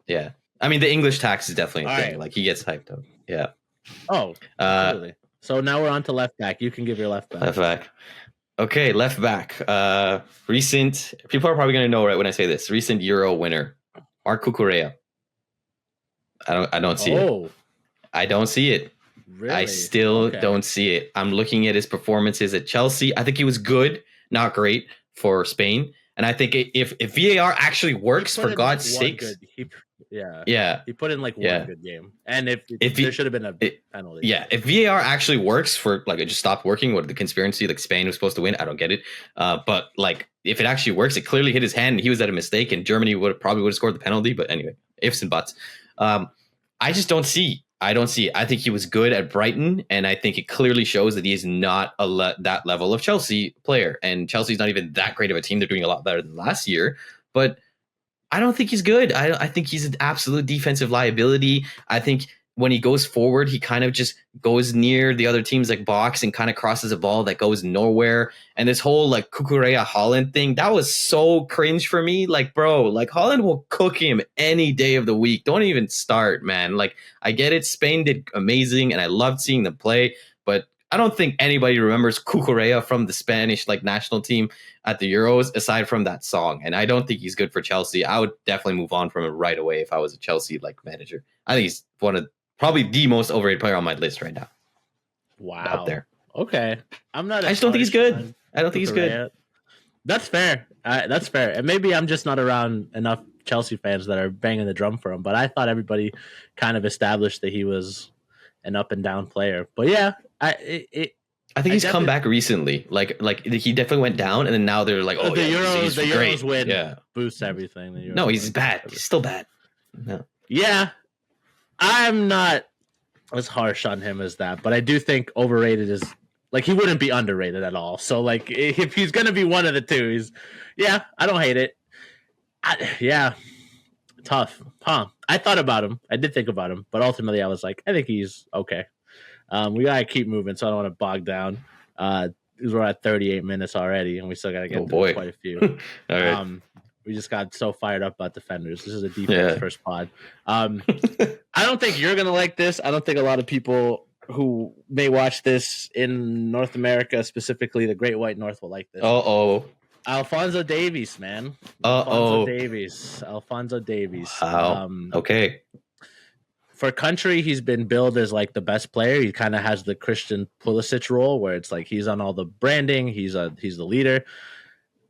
Yeah, I mean the English tax is definitely a thing. Right. Like he gets hyped up. Yeah. Oh, absolutely. So now we're on to left back. You can give your left back. Left back. Okay, left back. Recent. People are probably going to know right when I say this. Recent Euro winner, Marc Cucurella. I don't see it. I don't see it. Really? I still don't see it. I'm looking at his performances at Chelsea. I think he was good, not great for Spain. And I think if VAR actually works, for God's sakes. He put in like one good game. And if there should have been a penalty. Yeah, if VAR actually works for like it just stopped working, what the conspiracy, like Spain was supposed to win, I don't get it. But like if it actually works, it clearly hit his hand and he was at a mistake and Germany probably would have scored the penalty. But anyway, ifs and buts. I just don't see. I don't see it. I think he was good at Brighton, and I think it clearly shows that he is not that level of Chelsea player. And Chelsea's not even that great of a team. They're doing a lot better than last year, but I don't think he's good. I think he's an absolute defensive liability. I think when he goes forward, he kind of just goes near the other team's like box and kind of crosses a ball that goes nowhere. And this whole like Cucurella Haaland thing, that was so cringe for me. Like, bro, like Haaland will cook him any day of the week. Don't even start, man. Like, I get it. Spain did amazing and I loved seeing them play, but I don't think anybody remembers Cucurella from the Spanish like national team at the Euros aside from that song. And I don't think he's good for Chelsea. I would definitely move on from him right away if I was a Chelsea like manager. I think he's probably the most overrated player on my list right now. Wow. Up there. Okay. I just don't think he's good. I don't think he's good. That's fair. That's fair. And maybe I'm just not around enough Chelsea fans that are banging the drum for him, but I thought everybody kind of established that he was an up and down player. But yeah, I think he's come back recently. Like he definitely went down, and then now they're like, oh, the Euros, the Euros win boosts everything. No, he's bad. He's still bad. No. Yeah, I'm not as harsh on him as that, but I do think overrated is like he wouldn't be underrated at all. So like if he's gonna be one of the two, I don't hate it. Tough, huh? I thought about him. I did think about him, but ultimately I was like, I think he's okay. We gotta keep moving, so I don't want to bog down. We're at 38 minutes already, and we still gotta get through quite a few. All right. We just got so fired up about defenders. This is a defense first pod. I don't think you're gonna like this. I don't think a lot of people who may watch this in North America, specifically the Great White North, will like this. Alphonso Davies, man. Alphonso Davies. Wow. Okay. For country, he's been billed as like the best player. He kind of has the Christian Pulisic role, where it's like he's on all the branding. He's the leader.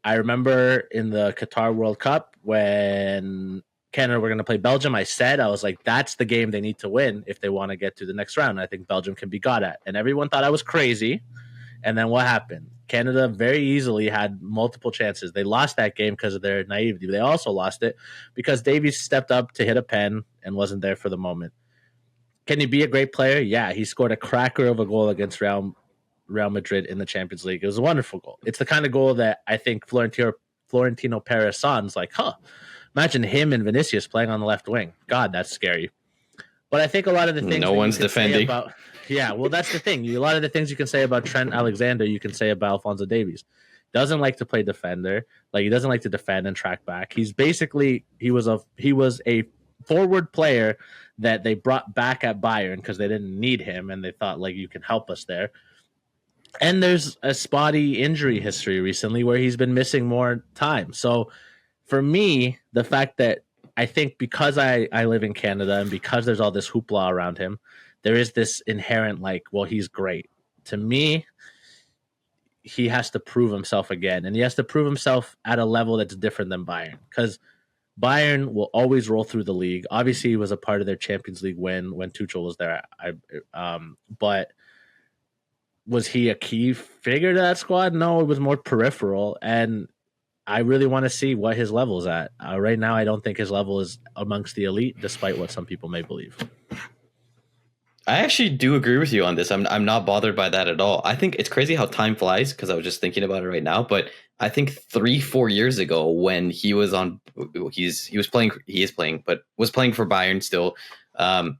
I remember in the Qatar World Cup when Canada were going to play Belgium, I was like, that's the game they need to win if they want to get to the next round. I think Belgium can be got at. And everyone thought I was crazy. And then what happened? Canada very easily had multiple chances. They lost that game because of their naivety. They also lost it because Davies stepped up to hit a pen and wasn't there for the moment. Can he be a great player? Yeah, he scored a cracker of a goal against Real Madrid in the Champions League. It was a wonderful goal. It's the kind of goal that I think Florentino Florentino Perez saw and was like, huh, imagine him and Vinicius playing on the left wing. God, that's scary. But I think a lot of the things No that you one's can defending. say about, yeah, well, that's the thing. A lot of the things you can say about Trent Alexander, you can say about Alphonso Davies. Doesn't like to play defender, like he doesn't like to defend and track back. He's basically he was a forward player that they brought back at Bayern because they didn't need him and they thought like you can help us there. And there's a spotty injury history recently where he's been missing more time. So for me, the fact that I think because I live in Canada and because there's all this hoopla around him, there is this inherent like, well, he's great. To me, he has to prove himself again, and he has to prove himself at a level that's different than Bayern because Bayern will always roll through the league. Obviously, he was a part of their Champions League win when Tuchel was there. But was he a key figure to that squad? No, it was more peripheral, and I really want to see what his level is at. Right now, I don't think his level is amongst the elite, despite what some people may believe. I actually do agree with you on this. I'm not bothered by that at all. I think it's crazy how time flies because I was just thinking about it right now. But I think 3-4 years ago when he was on, he is playing, but was playing for Bayern still. And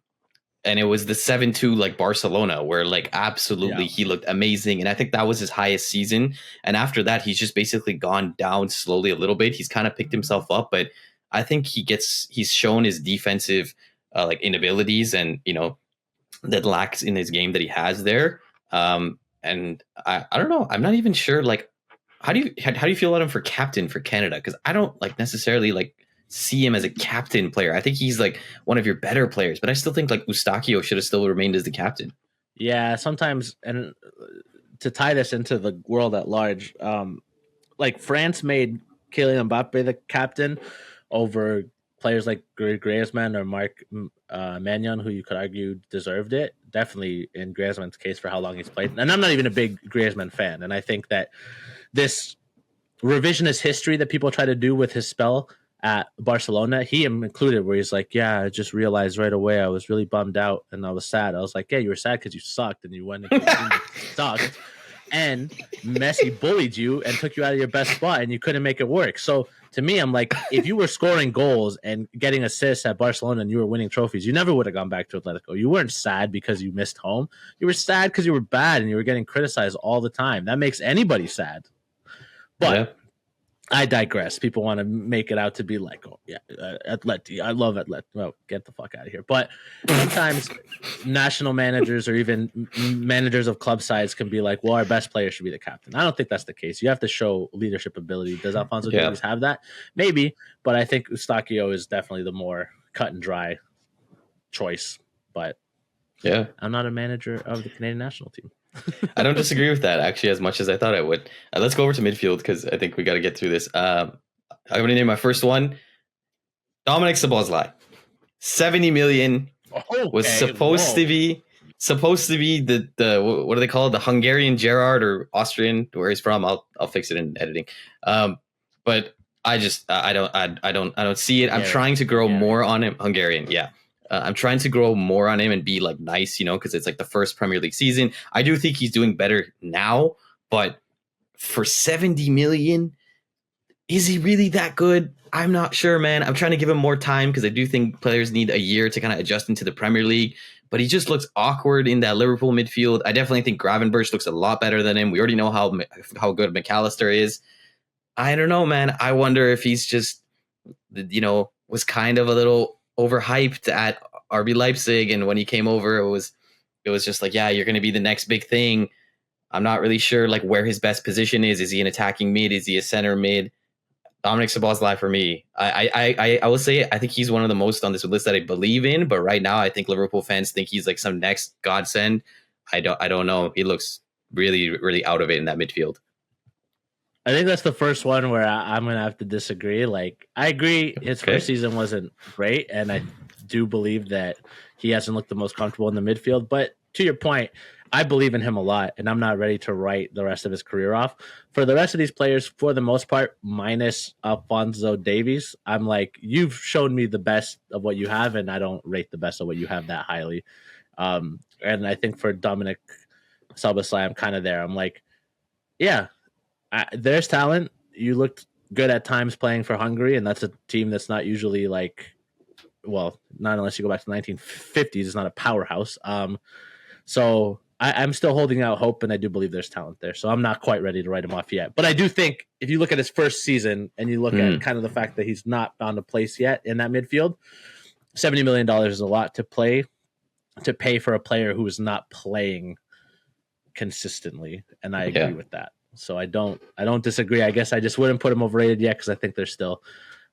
it was the 7-2 like Barcelona where like absolutely he looked amazing. And I think that was his highest season. And after that, he's just basically gone down slowly a little bit. He's kind of picked himself up, but I think he's shown his defensive like inabilities and, that lacks in his game that he has there. And I don't know. I'm not even sure. Like, how do you feel about him for captain for Canada? Because I don't like necessarily like see him as a captain player. I think he's like one of your better players, but I still think like Eustáquio should have still remained as the captain. Yeah, sometimes, and to tie this into the world at large, like France made Kylian Mbappe the captain over players like Griezmann or Marc Magnon, who you could argue deserved it. Definitely in Griezmann's case for how long he's played. And I'm not even a big Griezmann fan. And I think that this revisionist history that people try to do with his spell at Barcelona, he included, where he's like, yeah, I just realized right away I was really bummed out and I was sad. I was like, yeah, you were sad because you sucked and you went and sucked. And Messi bullied you and took you out of your best spot and you couldn't make it work. So to me, I'm like, if you were scoring goals and getting assists at Barcelona and you were winning trophies, you never would have gone back to Atletico. You weren't sad because you missed home. You were sad because you were bad and you were getting criticized all the time. That makes anybody sad. But I digress. People want to make it out to be like, oh, yeah, Atleti. I love Atleti. Well, get the fuck out of here. But sometimes national managers or even managers of club sides can be like, well, our best player should be the captain. I don't think that's the case. You have to show leadership ability. Does Alphonso Davies have that? Maybe. But I think Eustáquio is definitely the more cut and dry choice. But yeah, I'm not a manager of the Canadian national team. I don't disagree with that actually as much as I thought I would. Let's go over to midfield because I think we got to get through this. I'm going to name my first one. Dominic Szoboszlai. 70 million was supposed to be the what do they call it? The Hungarian Gerrard or Austrian, where he's from. I'll fix it in editing. But I don't see it. I'm trying to grow more on him. Hungarian, yeah. I'm trying to grow more on him and be like nice, because it's like the first Premier League season. I do think he's doing better now, but for 70 million, is he really that good? I'm not sure, man. I'm trying to give him more time because I do think players need a year to kind of adjust into the Premier League, but he just looks awkward in that Liverpool midfield. I definitely think Gravenberch looks a lot better than him. We already know how good McAllister is. I don't know, man. I wonder if he's just, was kind of a little overhyped at RB Leipzig, and when he came over, it was just like, yeah, you're going to be the next big thing. I'm not really sure like where his best position is. Is he an attacking mid? Is he a center mid? Dominic Szoboszlai for me. I will say I think he's one of the most on this list that I believe in, but right now I think Liverpool fans think he's like some next godsend. I don't know. He looks really, really out of it in that midfield. I think that's the first one where I'm going to have to disagree. Like, I agree his first season wasn't great, and I do believe that he hasn't looked the most comfortable in the midfield. But to your point, I believe in him a lot, and I'm not ready to write the rest of his career off. For the rest of these players, for the most part, minus Alphonso Davies, I'm like, you've shown me the best of what you have, and I don't rate the best of what you have that highly. And I think for Dominic Szoboszlai, I'm kind of there. I'm like, yeah, there's talent. You looked good at times playing for Hungary, and that's a team that's not usually like, well, not unless you go back to the 1950s. It's not a powerhouse. So I'm still holding out hope, and I do believe there's talent there. So I'm not quite ready to write him off yet. But I do think if you look at his first season and you look at kind of the fact that he's not found a place yet in that midfield, $70 million is a lot to pay for a player who is not playing consistently, and I agree with that. So I don't disagree. I guess I just wouldn't put him overrated yet because I think there's still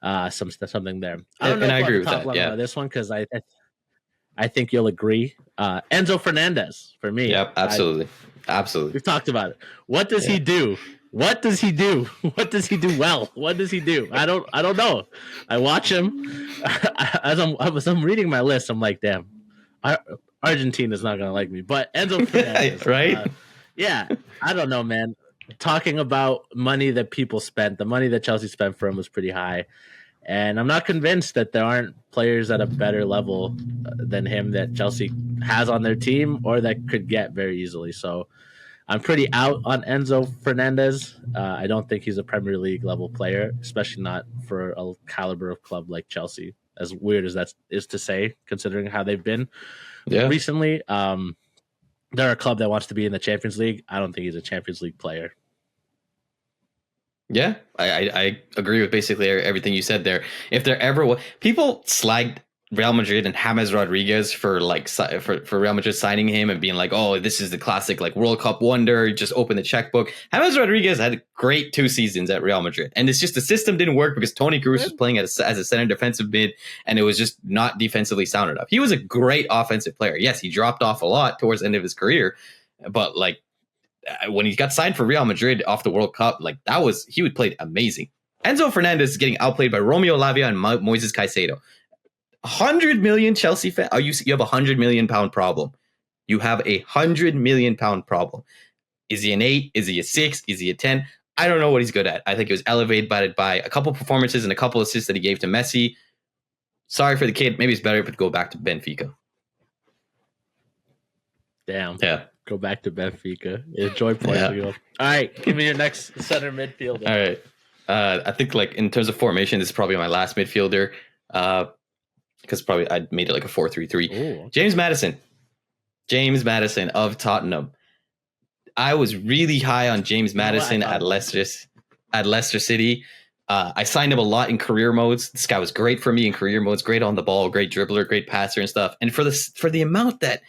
something there. I don't know and I agree with that. About this one because I think you'll agree. Enzo Fernandez for me. Yep, absolutely. Absolutely. We've talked about it. What does he do? What does he do? What does he do well? What does he do? I don't know. I watch him as I'm reading my list. I'm like, damn, Argentina's not gonna like me. But Enzo Fernandez, right? Yeah, I don't know, man. Talking about money that people spent, the money that Chelsea spent for him was pretty high. And I'm not convinced that there aren't players at a better level than him that Chelsea has on their team or that could get very easily. So I'm pretty out on Enzo Fernandez. I don't think he's a Premier League level player, especially not for a caliber of club like Chelsea. As weird as that is to say, considering how they've been recently. They're a club that wants to be in the Champions League. I don't think he's a Champions League player. Yeah, I agree with basically everything you said there. If there ever was, people slagged Real Madrid and James Rodriguez for for Real Madrid signing him and being like, oh, this is the classic like World Cup wonder. Just open the checkbook. James Rodriguez had a great 2 seasons at Real Madrid, and it's just the system didn't work because Toni Kroos was playing as a center defensive mid, and it was just not defensively sound enough. He was a great offensive player. Yes, he dropped off a lot towards the end of his career, but like, when he got signed for Real Madrid off the World Cup, like he would play amazing. Enzo Fernandez is getting outplayed by Romeo Lavia and Moises Caicedo. 100 million Chelsea fans. You have a £100 million problem. You have a £100 million problem. Is he an 8? Is he a 6? Is he a 10? I don't know what he's good at. I think it was elevated by a couple performances and a couple assists that he gave to Messi. Sorry for the kid. Maybe it's better if it go back to Benfica. Damn. Yeah. Go back to Benfica. Enjoy Portugal. All right, give me your next center midfielder. All right. I think like in terms of formation, this is probably my last midfielder. Because probably I made it like a 4-3-3. James Maddison of Tottenham. I was really high on James Maddison at Leicester City. I signed him a lot in career modes. This guy was great for me in career modes. Great on the ball, great dribbler, great passer and stuff. And for the amount that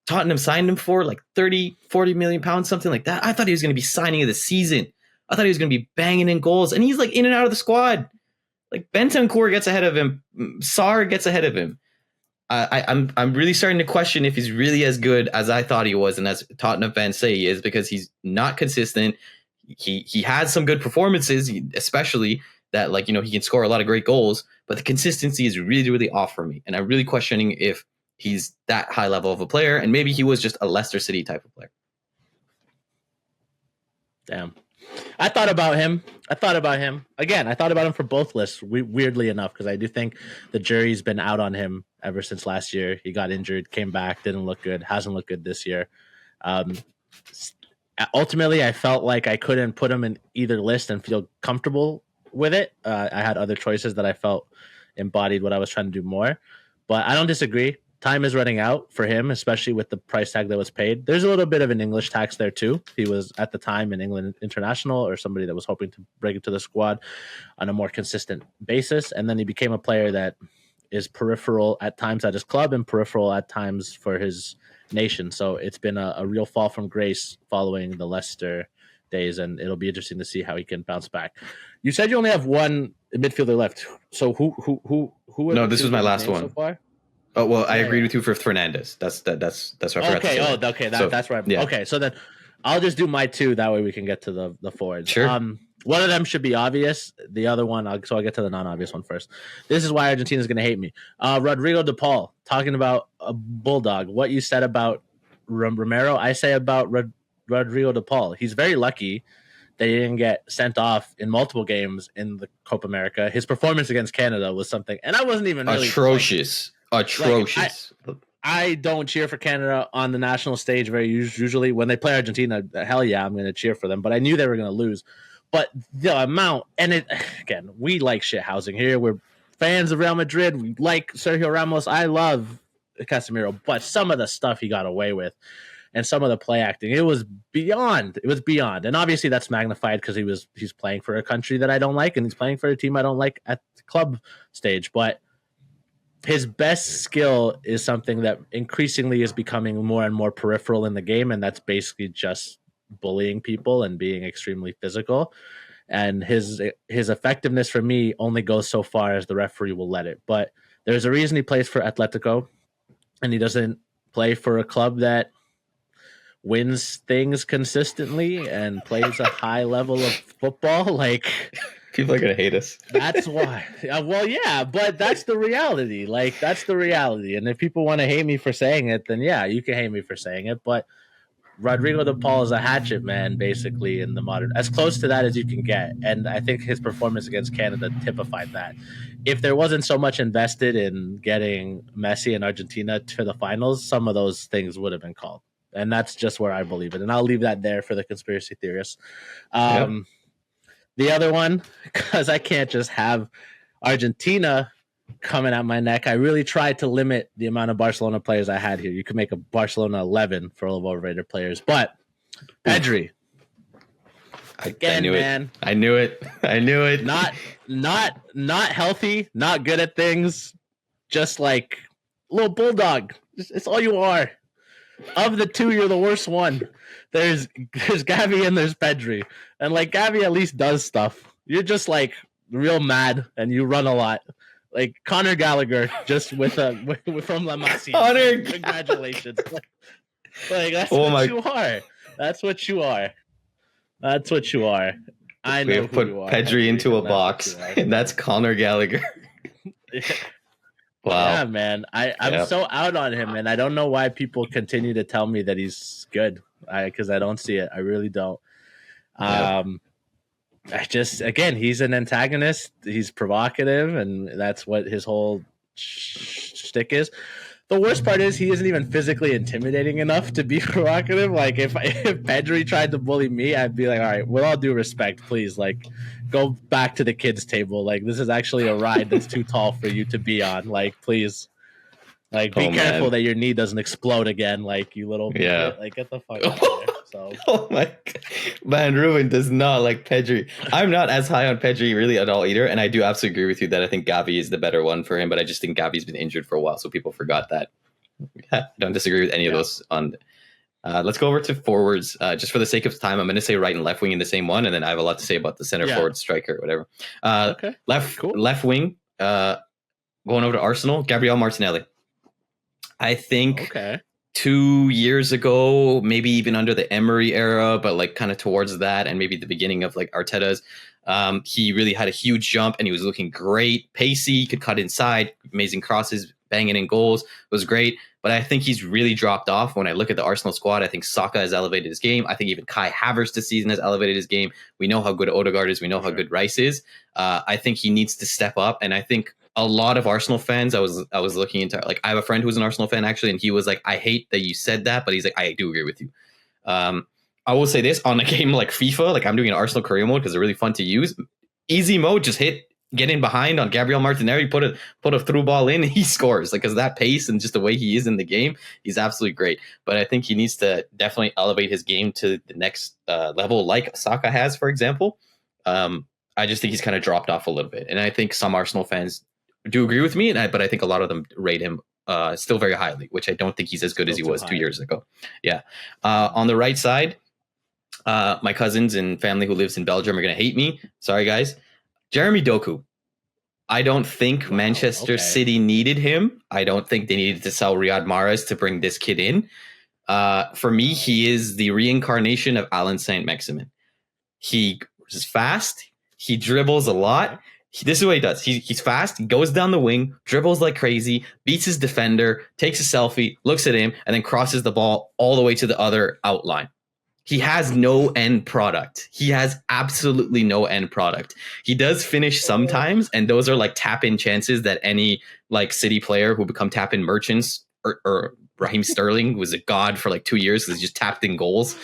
Tottenham signed him for, like 30-40 million pounds, something like that, I thought he was going to be signing of the season. I thought he was going to be banging in goals, and he's like in and out of the squad. Like Bentancur gets ahead of him, Sarr gets ahead of him. I'm really starting to question if he's really as good as I thought he was, and as Tottenham fans say he is, because he's not consistent. He has some good performances, especially that like he can score a lot of great goals, but the consistency is really really off for me, and I'm really questioning if he's that high level of a player, and maybe he was just a Leicester City type of player. Damn. I thought about him. Again, I thought about him for both lists, weirdly enough, because I do think the jury's been out on him ever since last year. He got injured, came back, didn't look good, hasn't looked good this year. Ultimately, I felt like I couldn't put him in either list and feel comfortable with it. I had other choices that I felt embodied what I was trying to do more. But I don't disagree. Time is running out for him, especially with the price tag that was paid. There's a little bit of an English tax there too. He was at the time an England international or somebody that was hoping to break into the squad on a more consistent basis. And then he became a player that is peripheral at times at his club and peripheral at times for his nation. So it's been a real fall from grace following the Leicester days, and it'll be interesting to see how he can bounce back. You said you only have one midfielder left. So who? No, this was my last one. So far? Oh well, I agreed with you for Fernandez. That's what I forgot to say. Okay. That's right. Yeah. Okay, so then I'll just do my two. That way we can get to the forwards. Sure. One of them should be obvious. The other one, I'll get to the non-obvious one first. This is why Argentina is going to hate me. Rodrigo de Paul, talking about a bulldog. What you said about Romero, I say about Rodrigo de Paul. He's very lucky that he didn't get sent off in multiple games in the Copa America. His performance against Canada was something, and I wasn't even really atrocious. I don't cheer for Canada on the national stage very usually. When they play Argentina, hell yeah, I'm going to cheer for them. But I knew they were going to lose. But the amount, and it again, we like shit housing here. We're fans of Real Madrid. We like Sergio Ramos. I love Casemiro, but some of the stuff he got away with and some of the play acting, it was beyond. It was beyond. And obviously that's magnified because he's playing for a country that I don't like, and he's playing for a team I don't like at the club stage. But his best skill is something that increasingly is becoming more and more peripheral in the game, and that's basically just bullying people and being extremely physical. And his effectiveness for me only goes so far as the referee will let it. But there's a reason he plays for Atletico, and he doesn't play for a club that wins things consistently and plays a high level of football. Like, people are gonna hate us. That's why. Well, yeah, but that's the reality. Like, that's the reality. And if people want to hate me for saying it, then yeah, you can hate me for saying it. But Rodrigo de Paul is a hatchet man, basically, in the modern, as close to that as you can get. And I think his performance against Canada typified that. If there wasn't so much invested in getting Messi and Argentina to the finals, some of those things would have been called. And that's just where I believe it. And I'll leave that there for the conspiracy theorists. The other one, because I can't just have Argentina coming at my neck, I really tried to limit the amount of Barcelona players I had here. You could make a Barcelona 11 for all of overrated players. But Pedri. Again, I knew it. Not healthy, not good at things. Just like a little bulldog. It's all you are. Of the two, you're the worst one. There's Gavi and there's Pedri. And like Gavi at least does stuff. You're just like real mad and you run a lot. Like Conor Gallagher just with from La Masia. Congratulations. Like that's what you are. That's what you are. That's what you are. I know we have put Pedri into a box, and that's Conor Gallagher. Wow. Yeah, man. I'm so out on him, and I don't know why people continue to tell me that he's good. Because I don't see it. I really don't. Again, he's an antagonist. He's provocative, and that's what his whole shtick is. The worst part is he isn't even physically intimidating enough to be provocative. Like if Pedri tried to bully me, I'd be like, all right, with all due respect, please, like, go back to the kids' table. Like, this is actually a ride that's too tall for you to be on. Like, please, like, be careful that your knee doesn't explode again. Like, you little like, get the fuck out of there. So. Oh my God. Man, Ruben does not like Pedri. I'm not as high on Pedri really at all either, and I do absolutely agree with you that I think Gavi is the better one for him, but I just think Gavi's been injured for a while, so people forgot that. Yeah, don't disagree with any of those. Let's go over to forwards. Just for the sake of time, I'm going to say right and left wing in the same one, and then I have a lot to say about the center forward, striker, whatever. Okay. Left wing, going over to Arsenal, Gabriel Martinelli. I think 2 years ago, maybe even under the Emery era, but like kind of towards that and maybe the beginning of like Arteta's, he really had a huge jump and he was looking great, pacey, could cut inside, amazing crosses, banging in goals, was great. But I think he's really dropped off. When I look at the Arsenal squad, I think Saka has elevated his game. I think even Kai Havertz this season has elevated his game. We know how good Odegaard is. We know how good Rice is. I think he needs to step up. And I think a lot of Arsenal fans, I was looking into, like, I have a friend who's an Arsenal fan actually, and he was like, I hate that you said that, but he's like, I do agree with you. I will say this on a game like FIFA, like I'm doing an Arsenal career mode because they're really fun to use. Easy mode, just get in behind on Gabriel Martinelli, put a through ball in, and he scores. Like, because that pace and just the way he is in the game, he's absolutely great. But I think he needs to definitely elevate his game to the next level, like Saka has, for example. I just think he's kind of dropped off a little bit, and I think some Arsenal fans do agree with me, but I think a lot of them rate him still very highly, which I don't think he's as good as he was 2 years ago. Yeah. On the right side, my cousins and family who lives in Belgium are going to hate me. Sorry, guys. Jeremy Doku. I don't think Manchester City needed him. I don't think they needed to sell Riyad Mahrez to bring this kid in. For me, he is the reincarnation of Alan Saint-Maximin. He is fast. He dribbles a lot. This is what he does. He's fast. He goes down the wing, dribbles like crazy, beats his defender, takes a selfie, looks at him, and then crosses the ball all the way to the other outline. He has no end product. He has absolutely no end product. He does finish sometimes, and those are like tap-in chances that any like City player who become tap-in merchants, or Raheem Sterling was a god for like 2 years because he just tapped in goals.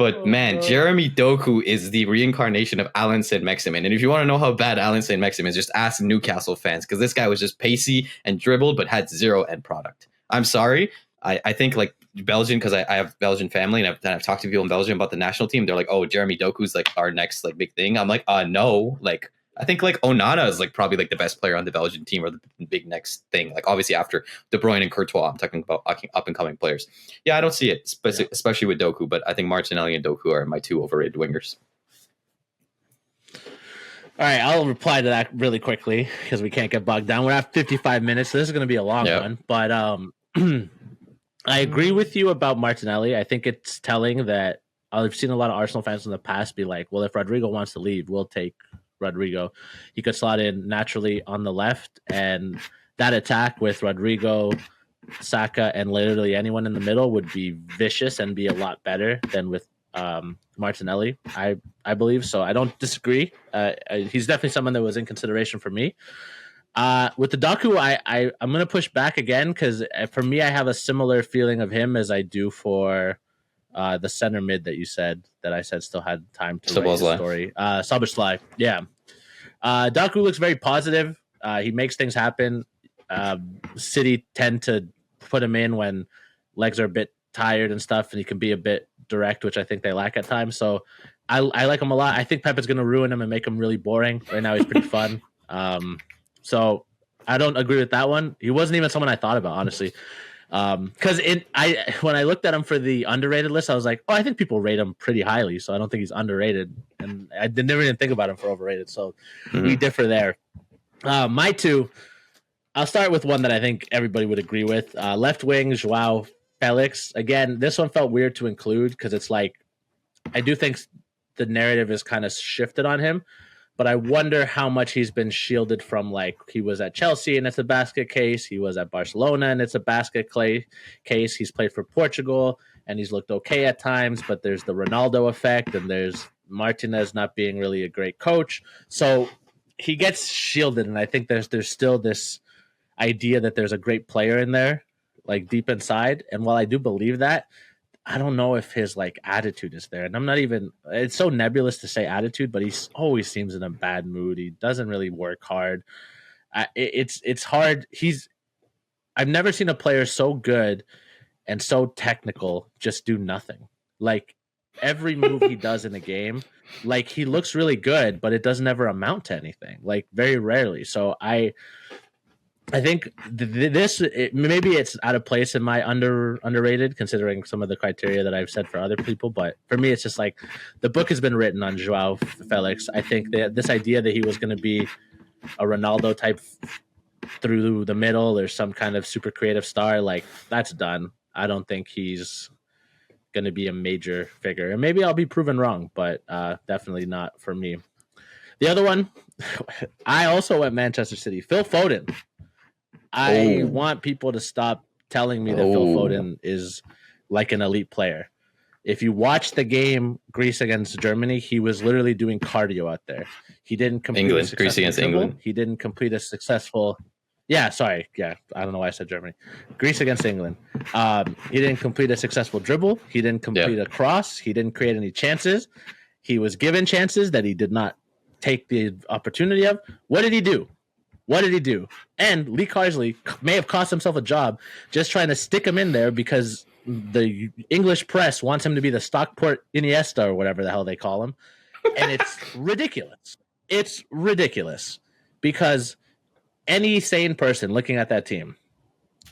But man, Jeremy Doku is the reincarnation of Alan Saint-Maximin. And if you want to know how bad Alan Saint-Maximin is, just ask Newcastle fans, because this guy was just pacey and dribbled, but had zero end product. I'm sorry. I think like Belgian, because I have Belgian family, and I've talked to people in Belgium about the national team. They're like, oh, Jeremy Doku's like our next like big thing. I'm like, no. Like, I think like Onana is like probably like the best player on the Belgian team, or the big next thing. Like obviously after De Bruyne and Courtois, I'm talking about up and coming players. Yeah, I don't see it, especially with Doku. But I think Martinelli and Doku are my two overrated wingers. All right, I'll reply to that really quickly because we can't get bogged down. We're at 55 minutes, so this is going to be a long one. But I agree with you about Martinelli. I think it's telling that I've seen a lot of Arsenal fans in the past be like, well, if Rodrigo wants to leave, we'll take Rodrigo. He could slot in naturally on the left, and that attack with Rodrigo, Saka, and literally anyone in the middle would be vicious and be a lot better than with Martinelli. I believe so. I don't disagree. He's definitely someone that was in consideration for me. With the Doku, I'm gonna push back again because for me, I have a similar feeling of him as I do for the center mid that you said that I said still had time to write his story. Szoboszlai, yeah. Doku looks very positive. He makes things happen. City tend to put him in when legs are a bit tired and stuff, and he can be a bit direct, which I think they lack at times. So I like him a lot. I think Pep is going to ruin him and make him really boring. Right now, he's pretty fun. So I don't agree with that one. He wasn't even someone I thought about, honestly. Because when I looked at him for the underrated list, I was like, oh, I think people rate him pretty highly, so I don't think he's underrated. And I never even think about him for overrated. So we differ there. My two, I'll start with one that I think everybody would agree with. Left wing, Joao Felix. Again, this one felt weird to include because it's like, I do think the narrative is kind of shifted on him. But I wonder how much he's been shielded from, like, he was at Chelsea and it's a basket case. He was at Barcelona and it's a basket case. He's played for Portugal and he's looked okay at times, but there's the Ronaldo effect and there's Martinez not being really a great coach. So he gets shielded, and I think there's still this idea that there's a great player in there, like deep inside. And while I do believe that, I don't know if his like attitude is there, and I'm not even. It's so nebulous to say attitude, but he always seems in a bad mood. He doesn't really work hard. It's hard. I've never seen a player so good and so technical just do nothing. Like every move he does in a game, like he looks really good, but it doesn't ever amount to anything. Like very rarely. So I think maybe it's out of place in my underrated, considering some of the criteria that I've said for other people. But for me, it's just like the book has been written on Joao Felix. I think that this idea that he was going to be a Ronaldo type through the middle or some kind of super creative star, like that's done. I don't think he's going to be a major figure. And maybe I'll be proven wrong, but definitely not for me. The other one, I also went Manchester City. Phil Foden. I want people to stop telling me that Phil Foden is like an elite player. If you watch the game Greece against Germany, he was literally doing cardio out there. He didn't complete Greece against England. He didn't complete a successful. Yeah, sorry. Yeah, I don't know why I said Germany. Greece against England. He didn't complete a successful dribble. He didn't complete a cross. He didn't create any chances. He was given chances that he did not take the opportunity of. What did he do? And Lee Carsley may have cost himself a job just trying to stick him in there because the English press wants him to be the Stockport Iniesta or whatever the hell they call him. And it's ridiculous. It's ridiculous because any sane person looking at that team,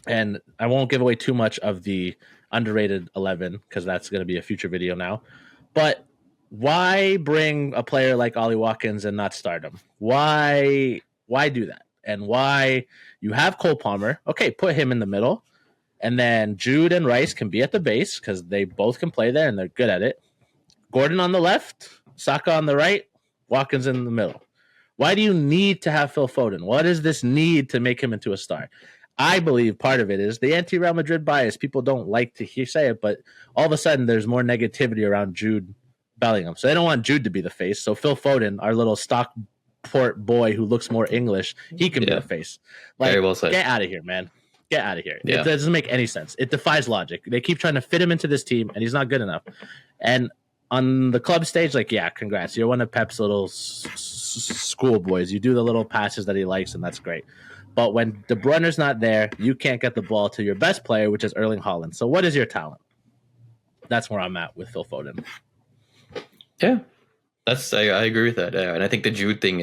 and I won't give away too much of the underrated 11 because that's going to be a future video now, but why bring a player like Ollie Watkins and not start him? Why do that? And why you have Cole Palmer, okay, put him in the middle, and then Jude and Rice can be at the base because they both can play there and they're good at it. Gordon on the left, Saka on the right, Watkins in the middle. Why do you need to have Phil Foden? What is this need to make him into a star? I believe part of it is the anti-Real Madrid bias. People don't like to say it, but all of a sudden there's more negativity around Jude Bellingham. So they don't want Jude to be the face. So Phil Foden, our little Stockport boy who looks more English, he can be the face. Like, very well said. Get out of here, man. Get out of here. Yeah. It doesn't make any sense. It defies logic. They keep trying to fit him into this team, and he's not good enough. And on the club stage, like, yeah, congrats. You're one of Pep's little schoolboys. You do the little passes that he likes, and that's great. But when De Bruyne's not there, you can't get the ball to your best player, which is Erling Haaland. So what is your talent? That's where I'm at with Phil Foden. Yeah, I agree with that. And I think the Jude thing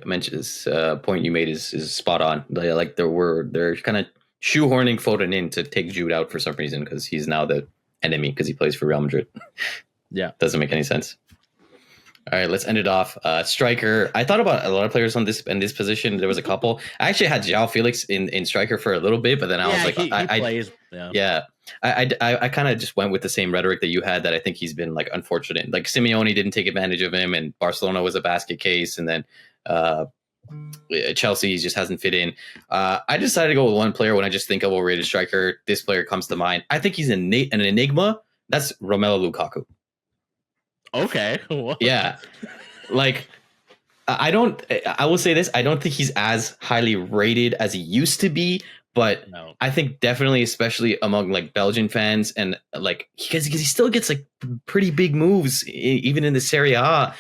mentions point you made is spot on. Like they're kind of shoehorning Foden in to take Jude out for some reason because he's now the enemy because he plays for Real Madrid. Yeah, doesn't make any sense. All right, let's end it off. Striker. I thought about a lot of players in this position. There was a couple. I actually had João Felix in striker for a little bit, but then I was like, he plays. Yeah. I kind of just went with the same rhetoric that you had. That I think he's been like unfortunate. Like Simeone didn't take advantage of him, and Barcelona was a basket case, and then Chelsea just hasn't fit in. I decided to go with one player when I just think of overrated striker. This player comes to mind. I think he's an enigma. That's Romelu Lukaku. Okay. Yeah. Like, I will say this. I don't think he's as highly rated as he used to be, but no. I think definitely, especially among like Belgian fans and like, because he still gets like pretty big moves, even in the Serie A.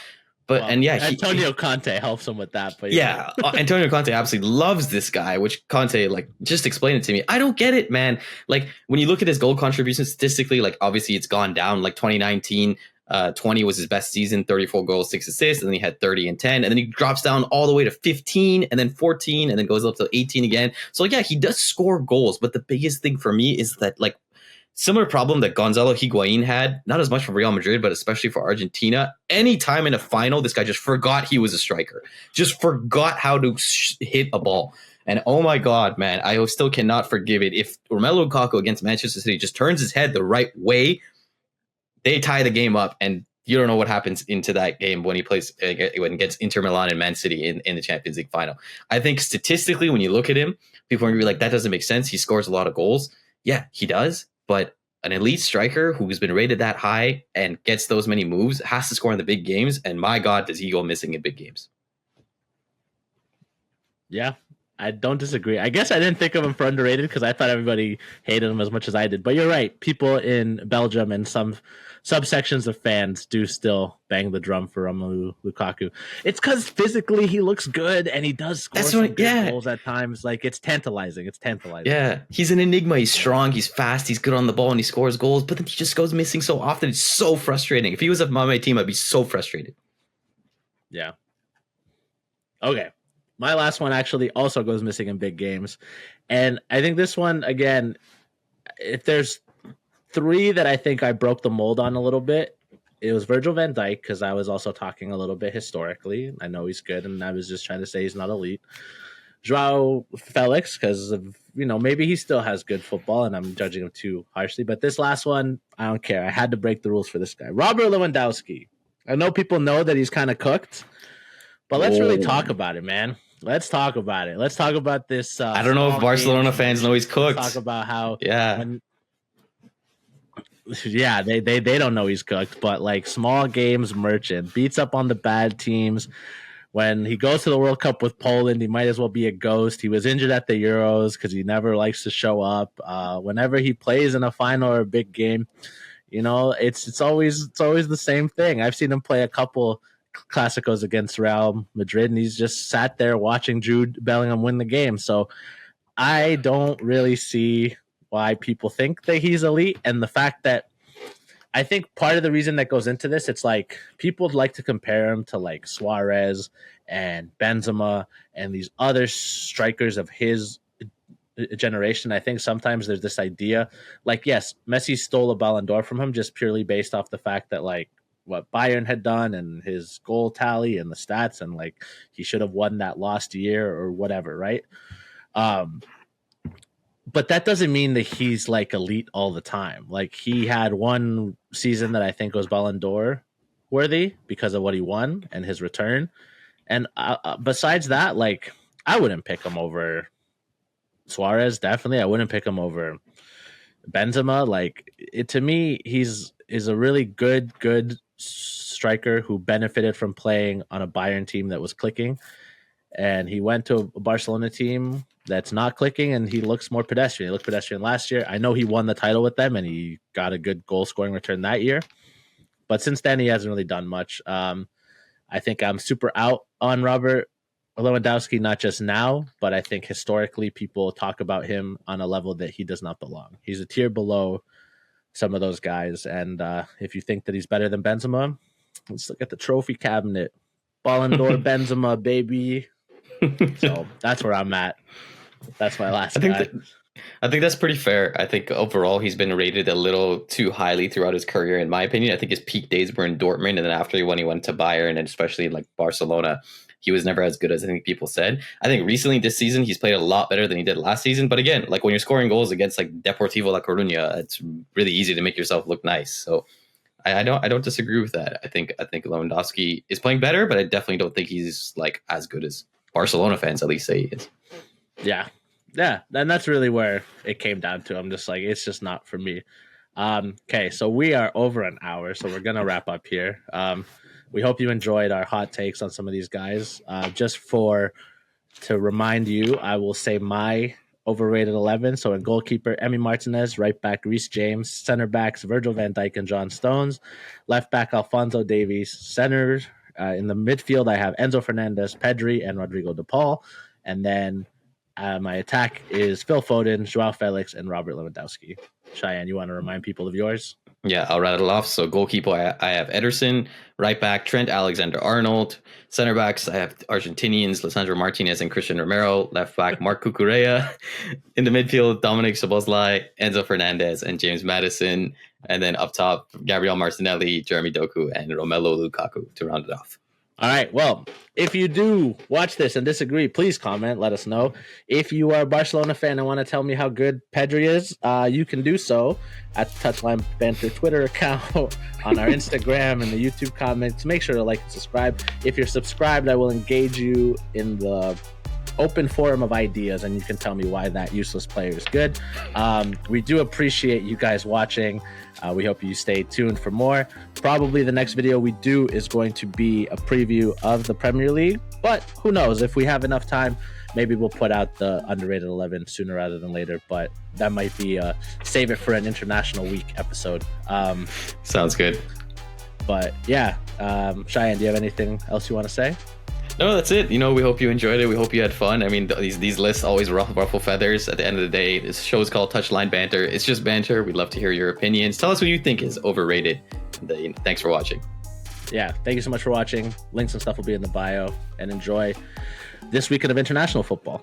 But, and yeah, Antonio Conte helps him with that. But yeah, Antonio Conte absolutely loves this guy, which Conte, like, just explain it to me. I don't get it, man. Like, when you look at his goal contribution statistically, like, obviously it's gone down. Like 2019, 20 was his best season, 34 goals, 6 assists, and then he had 30 and 10, and then he drops down all the way to 15, and then 14, and then goes up to 18 again. So, like, yeah, he does score goals, but the biggest thing for me is that, like, similar problem that Gonzalo Higuain had, not as much for Real Madrid, but especially for Argentina. Anytime in a final, this guy just forgot he was a striker, just forgot how to hit a ball. And oh my God, man, I still cannot forgive it. If Romelu Lukaku against Manchester City just turns his head the right way, they tie the game up, and you don't know what happens into that game when he plays when he gets Inter Milan and Man City in the Champions League final. I think statistically, when you look at him, people are going to be like, that doesn't make sense. He scores a lot of goals. Yeah, he does. But an elite striker who's been rated that high and gets those many moves has to score in the big games. And my God, does he go missing in big games? Yeah, I don't disagree. I guess I didn't think of him for underrated because I thought everybody hated him as much as I did. But you're right. People in Belgium and some subsections of fans do still bang the drum for Romelu Lukaku. It's because physically he looks good and he does score some good goals at times. Like, it's tantalizing. Yeah, he's an enigma. He's strong. He's fast. He's good on the ball and he scores goals. But then he just goes missing so often. It's so frustrating. If he was on my team, I'd be so frustrated. Yeah. Okay. My last one actually also goes missing in big games. And I think this one, again, if there's three that I think I broke the mold on a little bit, it was Virgil van Dijk, because I was also talking a little bit historically. I know he's good, and I was just trying to say he's not elite. João Felix, because maybe he still has good football, and I'm judging him too harshly. But this last one, I don't care. I had to break the rules for this guy. Robert Lewandowski. I know people know that he's kind of cooked, but let's really talk about it, man. Let's talk about it. Let's talk about this. I don't know if Barcelona fans know he's cooked. Let's talk about how. Yeah. They don't know he's cooked, but like small games merchant beats up on the bad teams. When he goes to the World Cup with Poland, he might as well be a ghost. He was injured at the Euros because he never likes to show up. Whenever he plays in a final or a big game, it's always the same thing. I've seen him play a couple Clásicos against Real Madrid, and he's just sat there watching Jude Bellingham win the game. So I don't really see why people think that he's elite. And the fact that I think part of the reason that goes into this, it's like people like to compare him to like Suarez and Benzema and these other strikers of his generation. I think sometimes there's this idea like, yes, Messi stole a Ballon d'Or from him just purely based off the fact that like what Bayern had done and his goal tally and the stats, and like he should have won that lost year or whatever, right? But that doesn't mean that he's like elite all the time. Like he had one season that I think was Ballon d'Or worthy because of what he won and his return. And besides that, like I wouldn't pick him over Suarez. Definitely, I wouldn't pick him over Benzema. Like to me, is a really good striker who benefited from playing on a Bayern team that was clicking, and he went to a Barcelona team that's not clicking, and he looks more pedestrian. He looked pedestrian last year. I know he won the title with them, and he got a good goal scoring return that year. But since then, he hasn't really done much. I think I'm super out on Robert Lewandowski, not just now, but I think historically people talk about him on a level that he does not belong. He's a tier below some of those guys. And if you think that he's better than Benzema, let's look at the trophy cabinet. Ballon d'Or Benzema, baby. So that's where I'm at. That's my last guy. I think that's pretty fair. I think overall he's been rated a little too highly throughout his career, in my opinion. I think his peak days were in Dortmund, and then after when he went to Bayern and especially like Barcelona, he was never as good as I think people said. I think recently this season he's played a lot better than he did last season. But again, like when you're scoring goals against like Deportivo La Coruña, it's really easy to make yourself look nice. So I don't disagree with that. I think Lewandowski is playing better, but I definitely don't think he's like as good as Barcelona fans at least say he is. Yeah, and that's really where it came down to. I'm just like, it's just not for me. Okay, so we are over an hour, so we're gonna wrap up here. We hope you enjoyed our hot takes on some of these guys. To remind you, I will say my overrated 11. So in goalkeeper, Emi Martinez; right back, Reece James; center backs, Virgil van Dijk and John Stones; left back, Alphonso Davies; center in the midfield, I have Enzo Fernandez, Pedri, and Rodrigo De Paul, and then my attack is Phil Foden, Joao Felix, and Robert Lewandowski. Cheyenne, you want to remind people of yours? Yeah, I'll rattle off. So goalkeeper, I have Ederson. Right back, Trent Alexander-Arnold. Center backs, I have Argentinians, Lisandro Martinez and Christian Romero. Left back, Marc Cucurella. In the midfield, Dominic Szoboszlai, Enzo Fernandez, and James Maddison. And then up top, Gabriel Martinelli, Jeremy Doku, and Romelu Lukaku to round it off. All right. Well, if you do watch this and disagree, please comment. Let us know. If you are a Barcelona fan and want to tell me how good Pedri is, you can do so at the Touchline Banter Twitter account, on our Instagram, and the YouTube comments. Make sure to like and subscribe. If you're subscribed, I will engage you in the open forum of ideas, and you can tell me why that useless player is good. We do appreciate you guys watching. We hope you stay tuned for more. Probably the next video we do is going to be a preview of the Premier League, but who knows? If we have enough time, maybe we'll put out the underrated 11 sooner rather than later, but that might be save it for an international week episode. Sounds good. But yeah, Cheyenne, do you have anything else you want to say? No, that's it. We hope you enjoyed it. We hope you had fun. I mean, these lists always ruffle feathers. At the end of the day, this show is called Touchline Banter. It's just banter. We'd love to hear your opinions. Tell us what you think is overrated. And, thanks for watching. Yeah, thank you so much for watching. Links and stuff will be in the bio. And enjoy this weekend of international football.